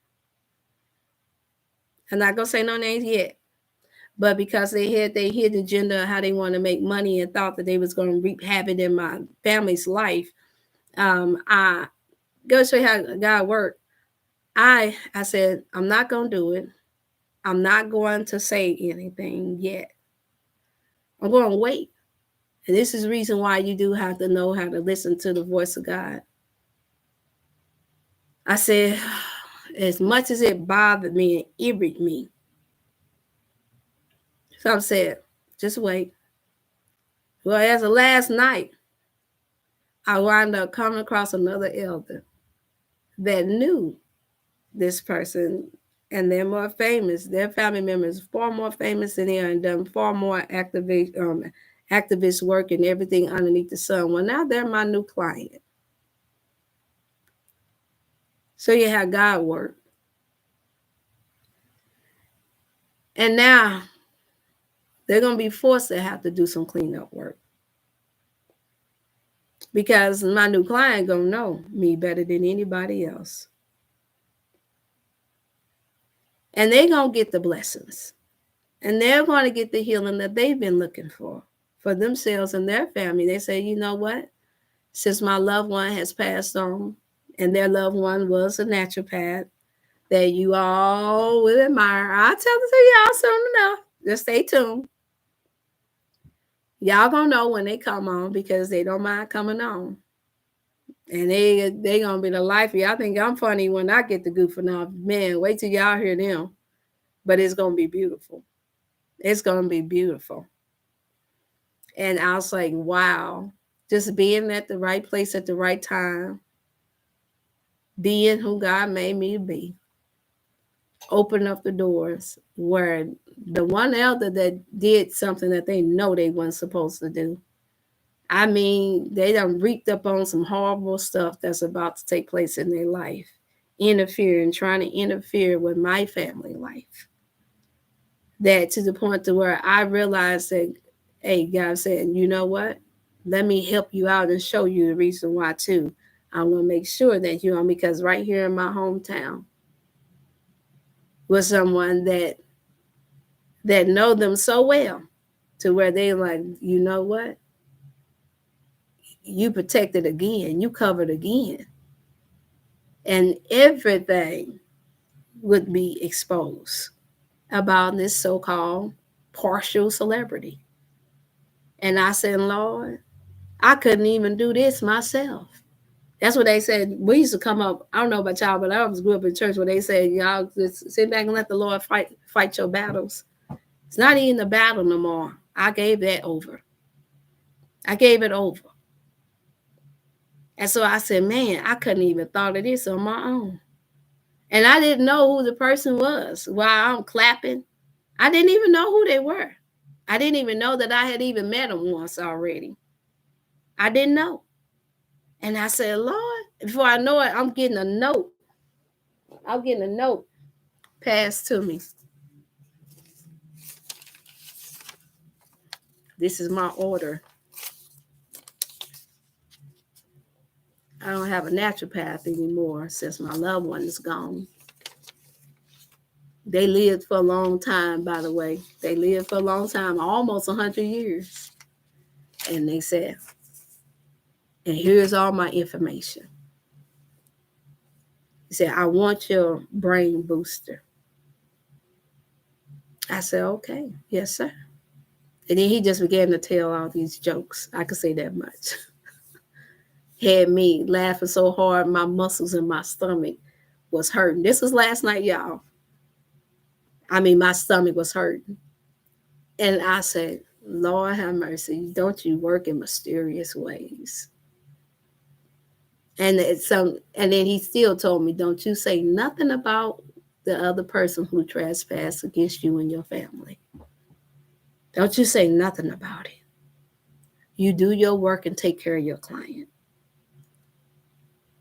But because they had their hidden agenda, how they want to make money, and thought that they was going to reap havoc in my family's life, I go show you how God worked. I said, I'm not going to do it. I'm not going to say anything yet. I'm going to wait. And this is the reason why you do have to know how to listen to the voice of God. I said, as much as it bothered me and irritated me, So I said, just wait. Well, as of last night, I wound up coming across another elder that knew this person, and they're more famous. Their family members far more famous than they are, and done far more activist work and everything underneath the sun. Well, now they're my new client. So you have God work. And now they're going to be forced to have to do some cleanup work, because my new client going to know me better than anybody else. And they're going to get the blessings. And they're going to get the healing that they've been looking for themselves and their family. They say, you know what? Since my loved one has passed on, and their loved one was a naturopath that you all will admire, I'll tell it to y'all soon enough. Just stay tuned. Y'all gonna know when they come on, because they don't mind coming on. And they gonna be the life of you. I think I'm funny when I get the goofing off. Man, wait till y'all hear them. But it's gonna be beautiful. It's gonna be beautiful. And I was like, wow, just being at the right place at the right time, being who God made me to be, open up the doors where the one elder that did something that they know they weren't supposed to do. I mean, they done reeked up on some horrible stuff that's about to take place in their life, trying to interfere with my family life. That to the point to where I realized that, hey, God said, you know what? Let me help you out and show you the reason why too. I'm gonna make sure that because right here in my hometown was someone that know them so well, to where they like, you know what? You protected again, you covered again. And everything would be exposed about this so-called partial celebrity. And I said, Lord, I couldn't even do this myself. That's what they said. We used to come up, I don't know about y'all, but I was grew up in church where they said, y'all just sit back and let the Lord fight your battles. It's not even a battle no more. I gave that over. I gave it over. And so I said, man, I couldn't even thought of this on my own. And I didn't know who the person was while I'm clapping. I didn't even know who they were. I didn't even know that I had even met them once already. I didn't know. And I said, Lord, before I know it, I'm getting a note. I'm getting a note passed to me. This is my order. I don't have a naturopath anymore since my loved one is gone. They lived for a long time, by the way. They lived for a long time, almost 100 years. And they said, and here's all my information. He said, I want your brain booster. I said, okay, yes, sir. And then he just began to tell all these jokes. I could say that much. Had me laughing so hard, my muscles in my stomach was hurting. This was last night, y'all. I mean, my stomach was hurting. And I said, Lord have mercy, don't you work in mysterious ways? And and then he still told me, don't you say nothing about the other person who trespassed against you and your family. Don't you say nothing about it. You do your work and take care of your client.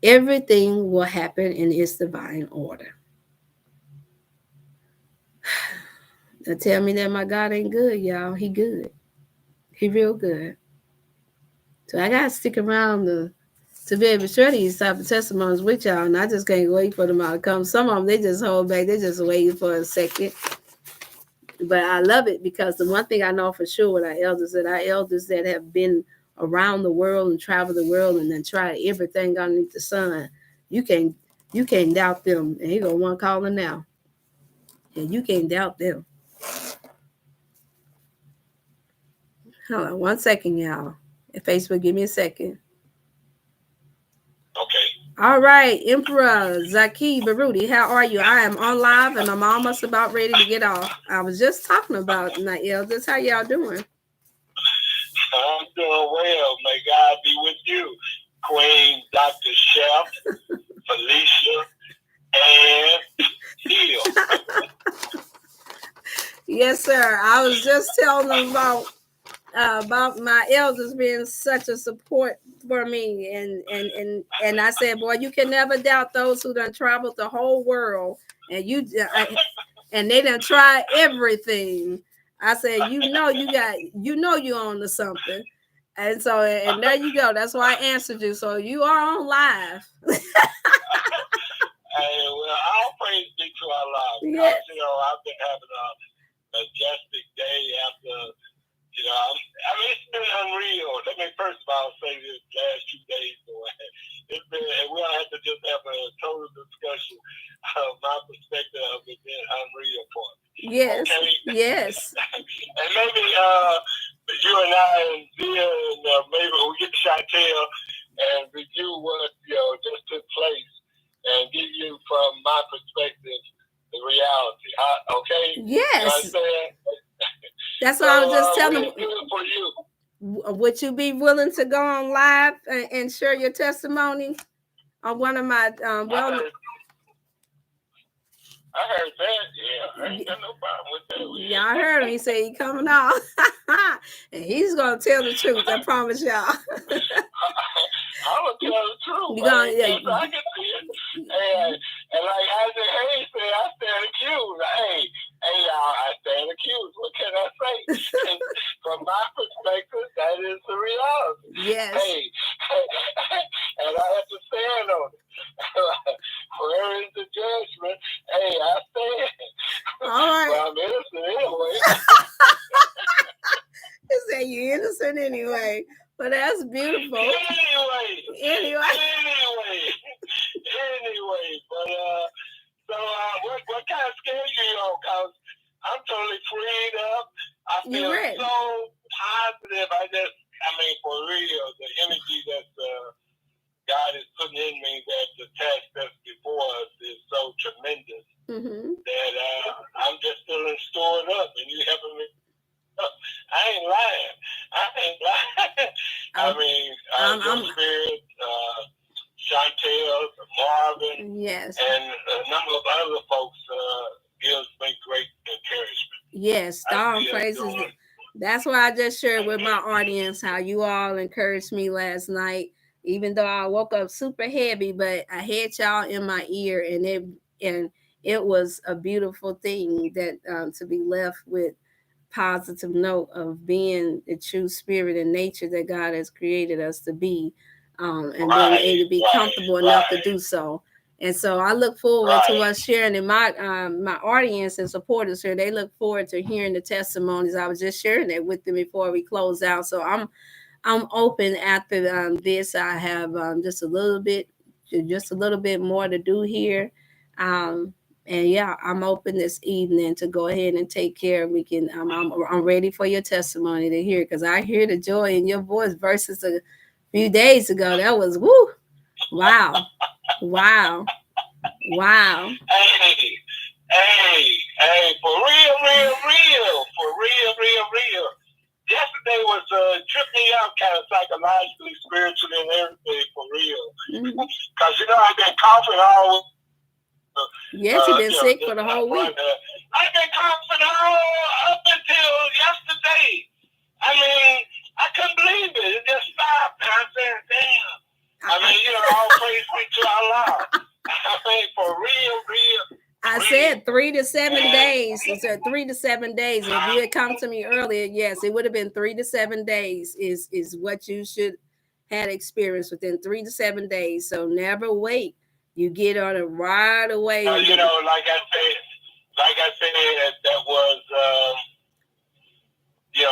Everything will happen in its divine order. Now tell me that my God ain't good, y'all. He good. He real good. So I gotta stick around to be able to share these type of testimonies with y'all, and I just can't wait for them all to come. Some of them, they just hold back. They're just waiting for a second. But I love it, because the one thing I know for sure with our elders that have been around the world and traveled the world and then tried everything underneath the sun, you can't doubt them. And here go one calling now. And you can't doubt them. Hold on 1 second, y'all. If Facebook, give me a second. Okay. All right, Emperor Zaki Baruti, how are you? I am on live and I'm almost about ready to get off. I was just talking about my elders. How y'all doing? I'm doing well. May God be with you, Queen Dr. Chef, Felicia, and Hill. Yes, sir. I was just telling them about my elders being such a support for me, and I said, boy, you can never doubt those who done traveled the whole world, and and they done tried everything. I said, you on to something, and so and there you go. That's why I answered you. So you are on live. Hey, well, all praise be to Allah. Yes. I've been having a majestic day after. It's been unreal. Let me first of all say this last 2 days. And we'll have to just have a total discussion of my perspective of it being unreal for me. Yes. Okay? Yes. And maybe you and I and Zia and maybe we get Chantel and review what just took place and give you from my perspective the reality. Okay? Yes. You understand? That's what I was just telling you. For you. Would you be willing to go on live and share your testimony on one of my I heard that. Yeah, I ain't got no problem with that. Yeah, I heard him. He said he coming on, and he's gonna tell the truth. I promise y'all. I'm gonna tell the truth. I can see it. And like Isaac Hayes said, I stand accused. Hey, y'all, I stand accused. What can I say? From my perspective, that is the reality. Yes. Hey, and I have to stand on it. Where is the judgment? Hey, I stand. All right. Well, I'm innocent anyway. He said you're innocent anyway. But that's beautiful. Anyway. But what kind of scares you on? Cause I'm totally freed up. I feel so positive. For real, the energy that God is putting in me, that the task that's before us is so tremendous that I'm just feeling stored up, and you helping me. I ain't lying. Your spirit, Chantel, Marvin, yes, and a number of other folks gives me great encouragement. Yes, all praises. That's why I just shared with my audience how you all encouraged me last night, even though I woke up super heavy, but I had y'all in my ear, and it was a beautiful thing that to be left with positive note of being the true spirit and nature that God has created us to be, and being able to be comfortable enough to do so. And so I look forward to us sharing in my audience and supporters here. They look forward to hearing the testimonies. I was just sharing that with them before we close out. So I'm open after this. I have just a little bit more to do here. And yeah, I'm open this evening to go ahead and take care. We can. I'm ready for your testimony to hear, because I hear the joy in your voice versus a few days ago. That was woo, wow. Hey, for real. Yesterday was tripped me out kind of psychologically, spiritually, and everything, for real. Because I've been coughing all. Yes, you've been sick for the whole week. I've been coughing all up until yesterday. I couldn't believe it. It just stopped. And I said, damn. All praise be to Allah. For real. I said 3 to 7 days. I said 3 to 7 days. If you had come to me earlier, yes, it would have been 3 to 7 days is what you should had experienced within 3 to 7 days. So never wait. You get on it right away. Like I said, that was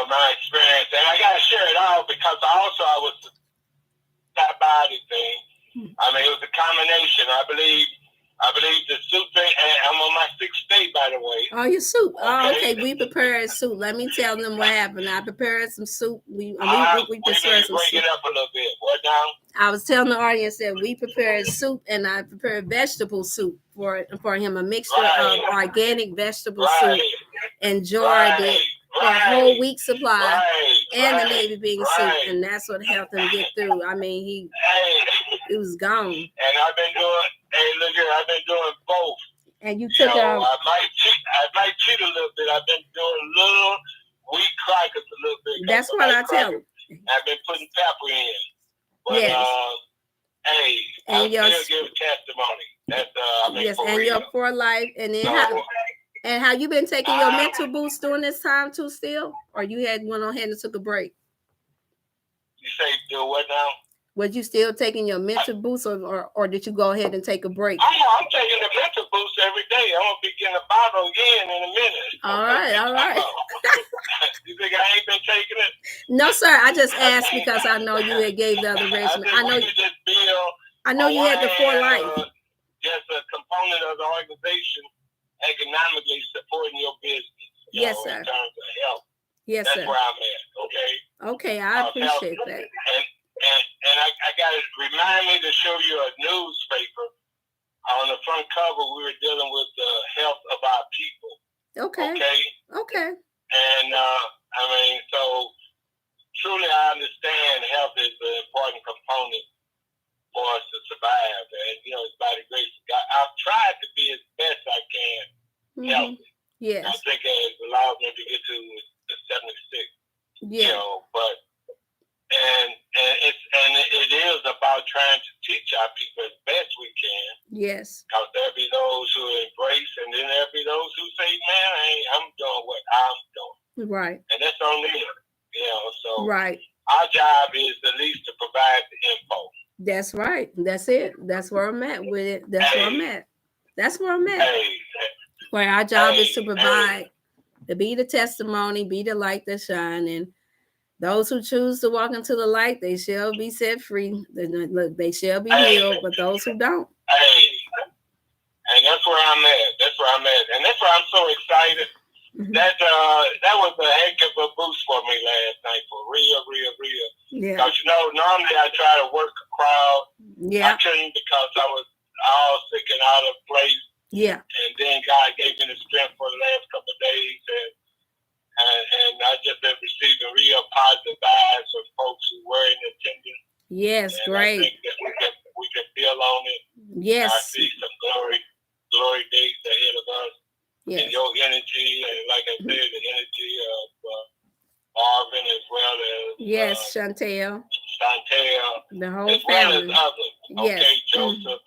my experience, and I gotta share it all because I was that body thing. It was a combination. I believe I believe the soup, and I'm on my 6th day, by the way. Oh, your soup. Oh, okay. We prepared soup. Let me tell them what happened. I prepared some soup. We prepared some soup. Break it up a little bit. What now? I was telling the audience that we prepared soup, and I prepared vegetable soup for him, a mixture of organic vegetable soup, and jarred it for a whole week supply, and the navy bean soup, and that's what helped him get through. I mean, it was gone. And I've been doing. Hey, look here, I've been doing both. And you took I might cheat a little bit. I've been doing little wheat crackers a little bit. That's what I tell them. I've been putting pepper in. But, yes. Hey, I still give testimony. That's yes, for and real. Your for life, and then how you been taking your mental boost during this time too? Still, or you went on ahead and took a break? You say do what now? Was you still taking your mental boost, or did you go ahead and take a break? I'm taking the mental boost every day. I'm gonna be getting a bottle again in a minute. All right. You think I ain't been taking it? No, sir. I just asked because I know you had gave the other regimen. I know you had the For Life. Just a component of the organization economically supporting your business. Yes, sir. In terms of health. Yes, sir. That's where I'm at. Okay. Okay, I appreciate that. And I got to remind me to show you a newspaper. On the front cover, we were dealing with the health of our people. Okay. And, so truly I understand health is an important component for us to survive. And, it's by the grace of God. I've tried to be as best I can healthy. Yes. I think it allowed me to get to the 76. Yeah. But it is about trying to teach our people as best we can. Yes. Because there'll be those who embrace, and then there'll be those who say, "Man, I'm doing what I'm doing." Right. And that's on them. So right. Our job is at least to provide the info. That's right. That's it. That's where I'm at with it. That's where I'm at. Where our job is to provide, to be the testimony, be the light that shine, and those who choose to walk into the light, they shall be set free. They shall be healed, but those who don't. And that's where I'm at. And that's why I'm so excited. Mm-hmm. That was a heck of a boost for me last night, for real. Yeah. Because, normally I try to work a crowd. Yeah. I couldn't because I was all sick and out of place. Yeah. And then God gave me the strength for the last couple of days. And I just been receiving real positive vibes from folks who were in attendance. Yes, and great. I think that we can build on it. Yes. I see some glory days ahead of us. Yes. And your energy, and like I said, the energy of Marvin as well as Chantel, the whole as family, well as others. Okay, Joseph.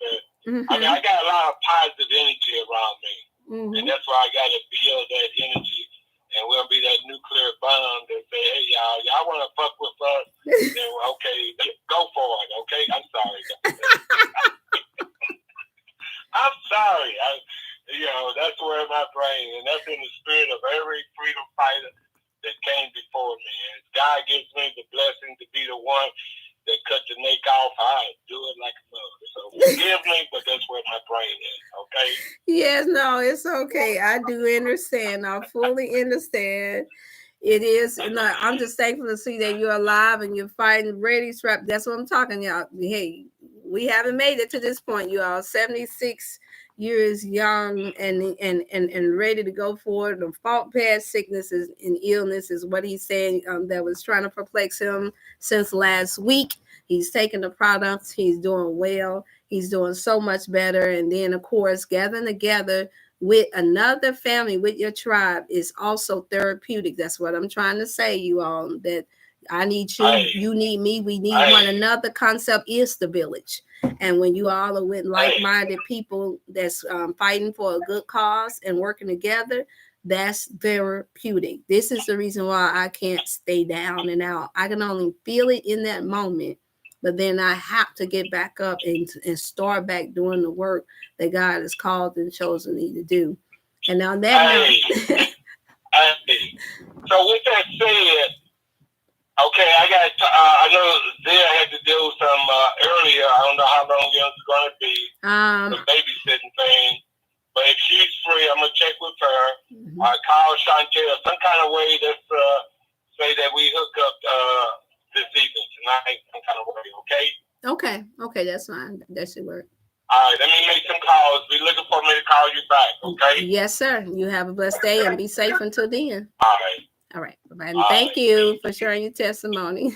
Mm-hmm. I mean, I got a lot of positive energy around me, and that's why I got to build that energy. And we'll be that nuclear bomb that say, "Hey, y'all want to fuck with us? Then okay, go for it." Okay, I'm sorry. I'm sorry. That's where my brain, and that's in the spirit of every freedom fighter that came before me. And God gives me the blessing to be the one that cut the neck off. I do it like a mother. So forgive me, but that's where my brain is. Okay. Yes, no, it's okay. I do understand. I fully understand. It is. I'm just thankful to see that you're alive and you're fighting, ready, strapped. That's what I'm talking about. Hey, we haven't made it to this point. You are 76 years young and ready to go forward. The fought past sicknesses and illness is what he's saying that was trying to perplex him since last week. He's taking the products. He's doing well. He's doing so much better. And then, of course, gathering together with another family, with your tribe, is also therapeutic. That's what I'm trying to say, you all, that I need you, you need me, we need one another. Concept is the village. And when you all are with like-minded people that's fighting for a good cause and working together, that's therapeutic. This is the reason why I can't stay down and out. I can only feel it in that moment, but then I have to get back up and start back doing the work that God has called and chosen me to do. And on that note, so with that said, okay, I know Zia had to do some earlier. I don't know how long it's going to be. The babysitting Okay, that's fine. That should work. All right, let me make some calls. Be looking for me to call you back, okay? Yes, sir. You have a blessed day and be safe until then. All right. All right. Bye-bye. And thank you for sharing your testimony.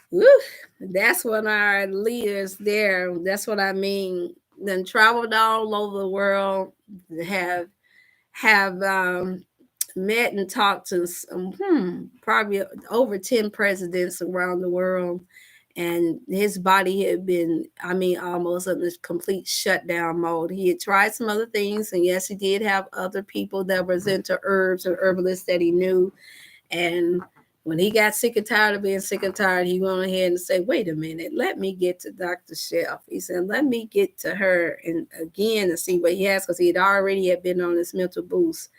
Woo, that's what our leaders there. That's what I mean. Then traveled all over the world, have met and talked to probably over 10 presidents around the world. And his body had been, I mean, almost in this complete shutdown mode. He had tried some other things, and yes, he did have other people that was into herbs and herbalists that he knew. And when he got sick and tired of being sick and tired, he went ahead and said, wait a minute, let me get to Dr. Shelf. He said, let me get to her and again to see what he has, because he had been on this mental boost.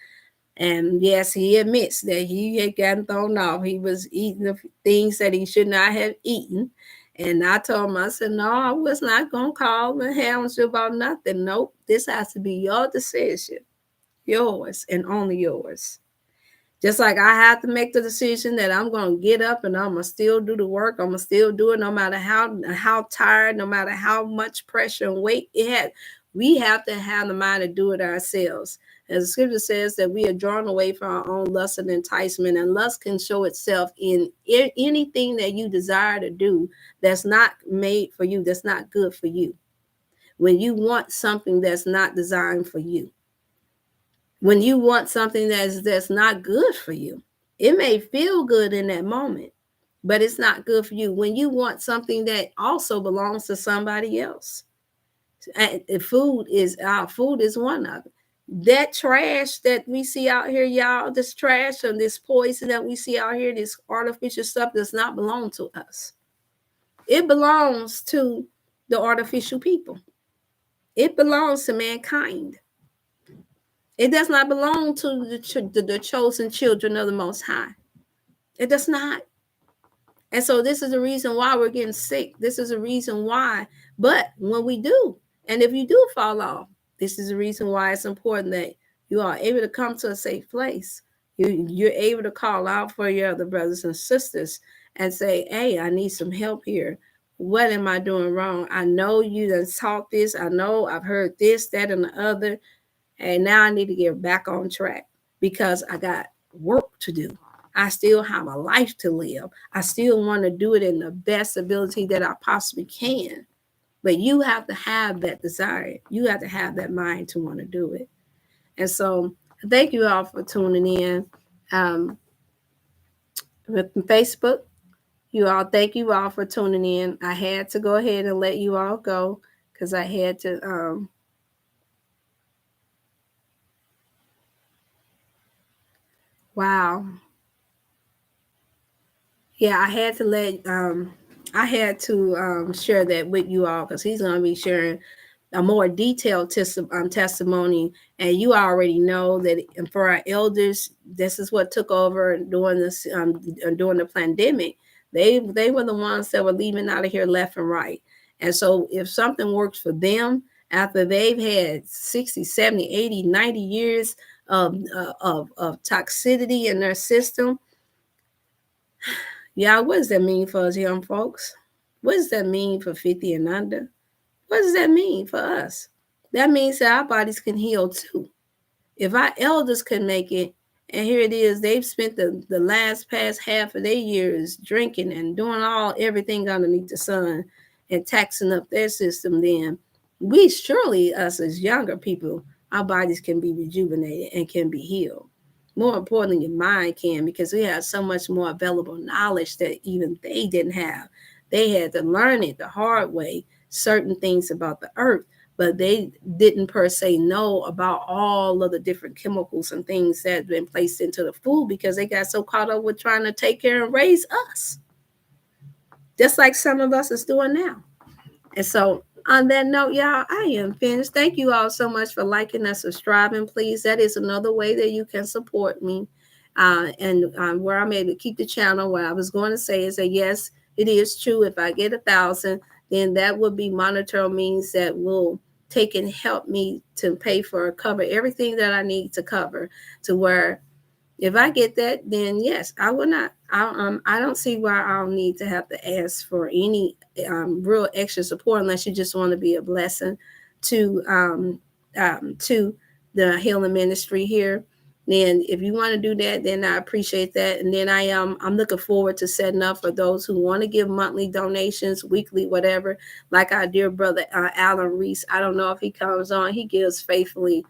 And yes, he admits that he had gotten thrown off. He was eating the things that he should not have eaten. And I told him, I said, no, I was not going to call and hound you about nothing. Nope, this has to be your decision, yours and only yours. Just like I have to make the decision that I'm going to get up and I'm going to still do the work. I'm going to still do it no matter how tired, no matter how much pressure and weight it had. We have to have the mind to do it ourselves. As the scripture says that we are drawn away from our own lust and enticement, and lust can show itself in anything that you desire to do that's not made for you, that's not good for you. When you want something that's not designed for you. When you want something that's not good for you, it may feel good in that moment, but it's not good for you. When you want something that also belongs to somebody else, food is one of it. That trash that we see out here, y'all, this trash and this poison that we see out here, this artificial stuff does not belong to us. It belongs to the artificial people. It belongs to mankind. It does not belong to the chosen children of the Most High. It does not. And so this is the reason why we're getting sick. This is the reason why. But when we do, and if you do fall off, this is the reason why it's important that you are able to come to a safe place. You're able to call out for your other brothers and sisters and say, hey, I need some help here. What am I doing wrong? I know you done taught this. I know I've heard this, that, and the other. And now I need to get back on track because I got work to do. I still have a life to live. I still want to do it in the best ability that I possibly can. But you have to have that desire. You have to have that mind to want to do it. And so thank you all for tuning in. With Facebook, thank you all for tuning in. I had to go ahead and let you all go because I had to wow. Yeah, I had to share that with you all because he's going to be sharing a more detailed testimony. And you already know that for our elders, this is what took over during the pandemic. They were the ones that were leaving out of here left and right. And so if something works for them after they've had 60, 70, 80, 90 years of toxicity in their system, yeah, what does that mean for us young folks? What does that mean for 50 and under? What does that mean for us? That means that our bodies can heal too. If our elders can make it, and here it is, they've spent the past half of their years drinking and doing everything underneath the sun and taxing up their system, then we surely, us as younger people, our bodies can be rejuvenated and can be healed. More importantly, your mind can, because we have so much more available knowledge that even they didn't have. They had to learn it the hard way, certain things about the earth, but they didn't per se know about all of the different chemicals and things that had been placed into the food because they got so caught up with trying to take care and raise us. Just like some of us is doing now. And so on that note, y'all, I am finished. Thank you all so much for liking and subscribing. Please, that is another way that you can support me. And where I'm able to keep the channel. What I was going to say is that, yes, it is true. If I get 1,000, then that would be monetary means that will take and help me to pay for cover everything that I need to cover to where If I get that, then yes, I will not. I don't see why I'll need to have to ask for any real extra support unless you just want to be a blessing to to the healing ministry here. Then, if you want to do that, then I appreciate that. And then I'm looking forward to setting up for those who want to give monthly donations, weekly, whatever. Like our dear brother Alan Reese. I don't know if he comes on. He gives faithfully,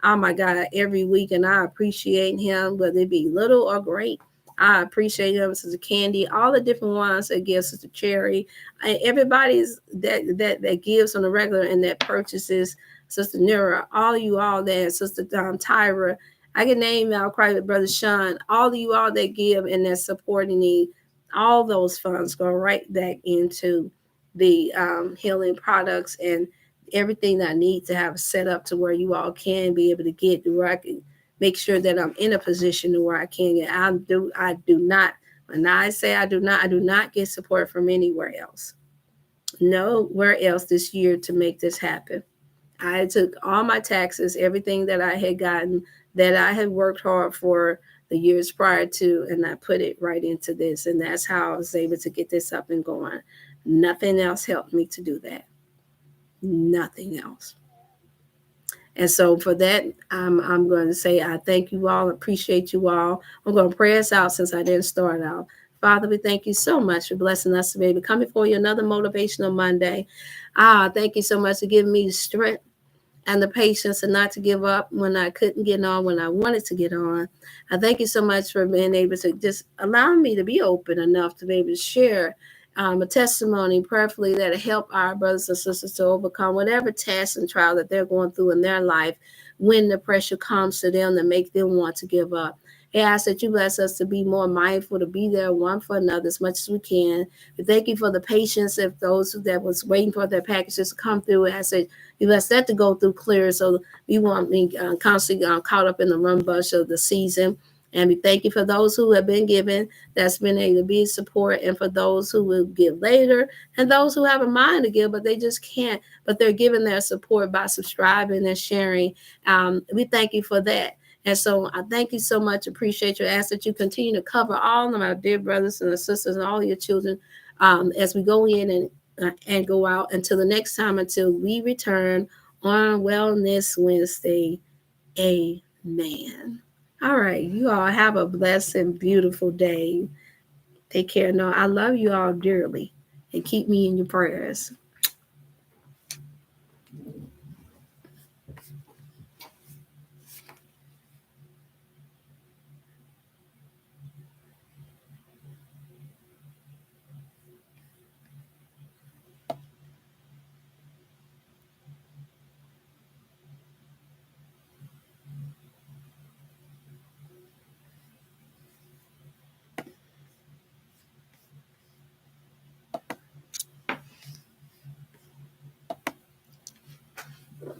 oh my God, every week, and I appreciate him, whether it be little or great. I appreciate him, Sister Candy, all the different ones that give, Sister Cherry, everybody's that gives on the regular and that purchases, Sister Nira, all of you all that, Sister Tyra. I can name out Private Brother Sean, all of you all that give and that supporting me, all those funds go right back into the healing products and everything that I need to have set up to where you all can be able to get to where I can make sure that I'm in a position to where I can get. I do not, when I say I do not get support from anywhere else. Nowhere else this year to make this happen. I took all my taxes, everything that I had gotten, that I had worked hard for the years prior to, and I put it right into this. And that's how I was able to get this up and going. Nothing else helped me to do that. Nothing else. And so for that, I'm going to say I thank you all, appreciate you all. I'm going to pray us out since I didn't start out. Father, we thank you so much for blessing us to be able to come before you another motivational Monday. Thank you so much for giving me the strength and the patience and not to give up when I couldn't get on, when I wanted to get on. I thank you so much for being able to just allow me to be open enough to be able to share a testimony, prayerfully, that help our brothers and sisters to overcome whatever test and trial that they're going through in their life when the pressure comes to them to make them want to give up. I ask that you bless us to be more mindful, to be there one for another as much as we can. We thank you for the patience of those that was waiting for their packages to come through. I said, you bless that to go through clear, so we won't be constantly caught up in the run bush of the season. And we thank you for those who have been given, that's been able to be support, and for those who will give later, and those who have a mind to give, but they just can't, but they're giving their support by subscribing and sharing. We thank you for that. And so I thank you so much. Appreciate you. Ask that you continue to cover all of my dear brothers and sisters and all your children as we go in and go out until the next time, until we return on Wellness Wednesday. Amen. All right. You all have a blessed and beautiful day. Take care. No, I love you all dearly, and keep me in your prayers.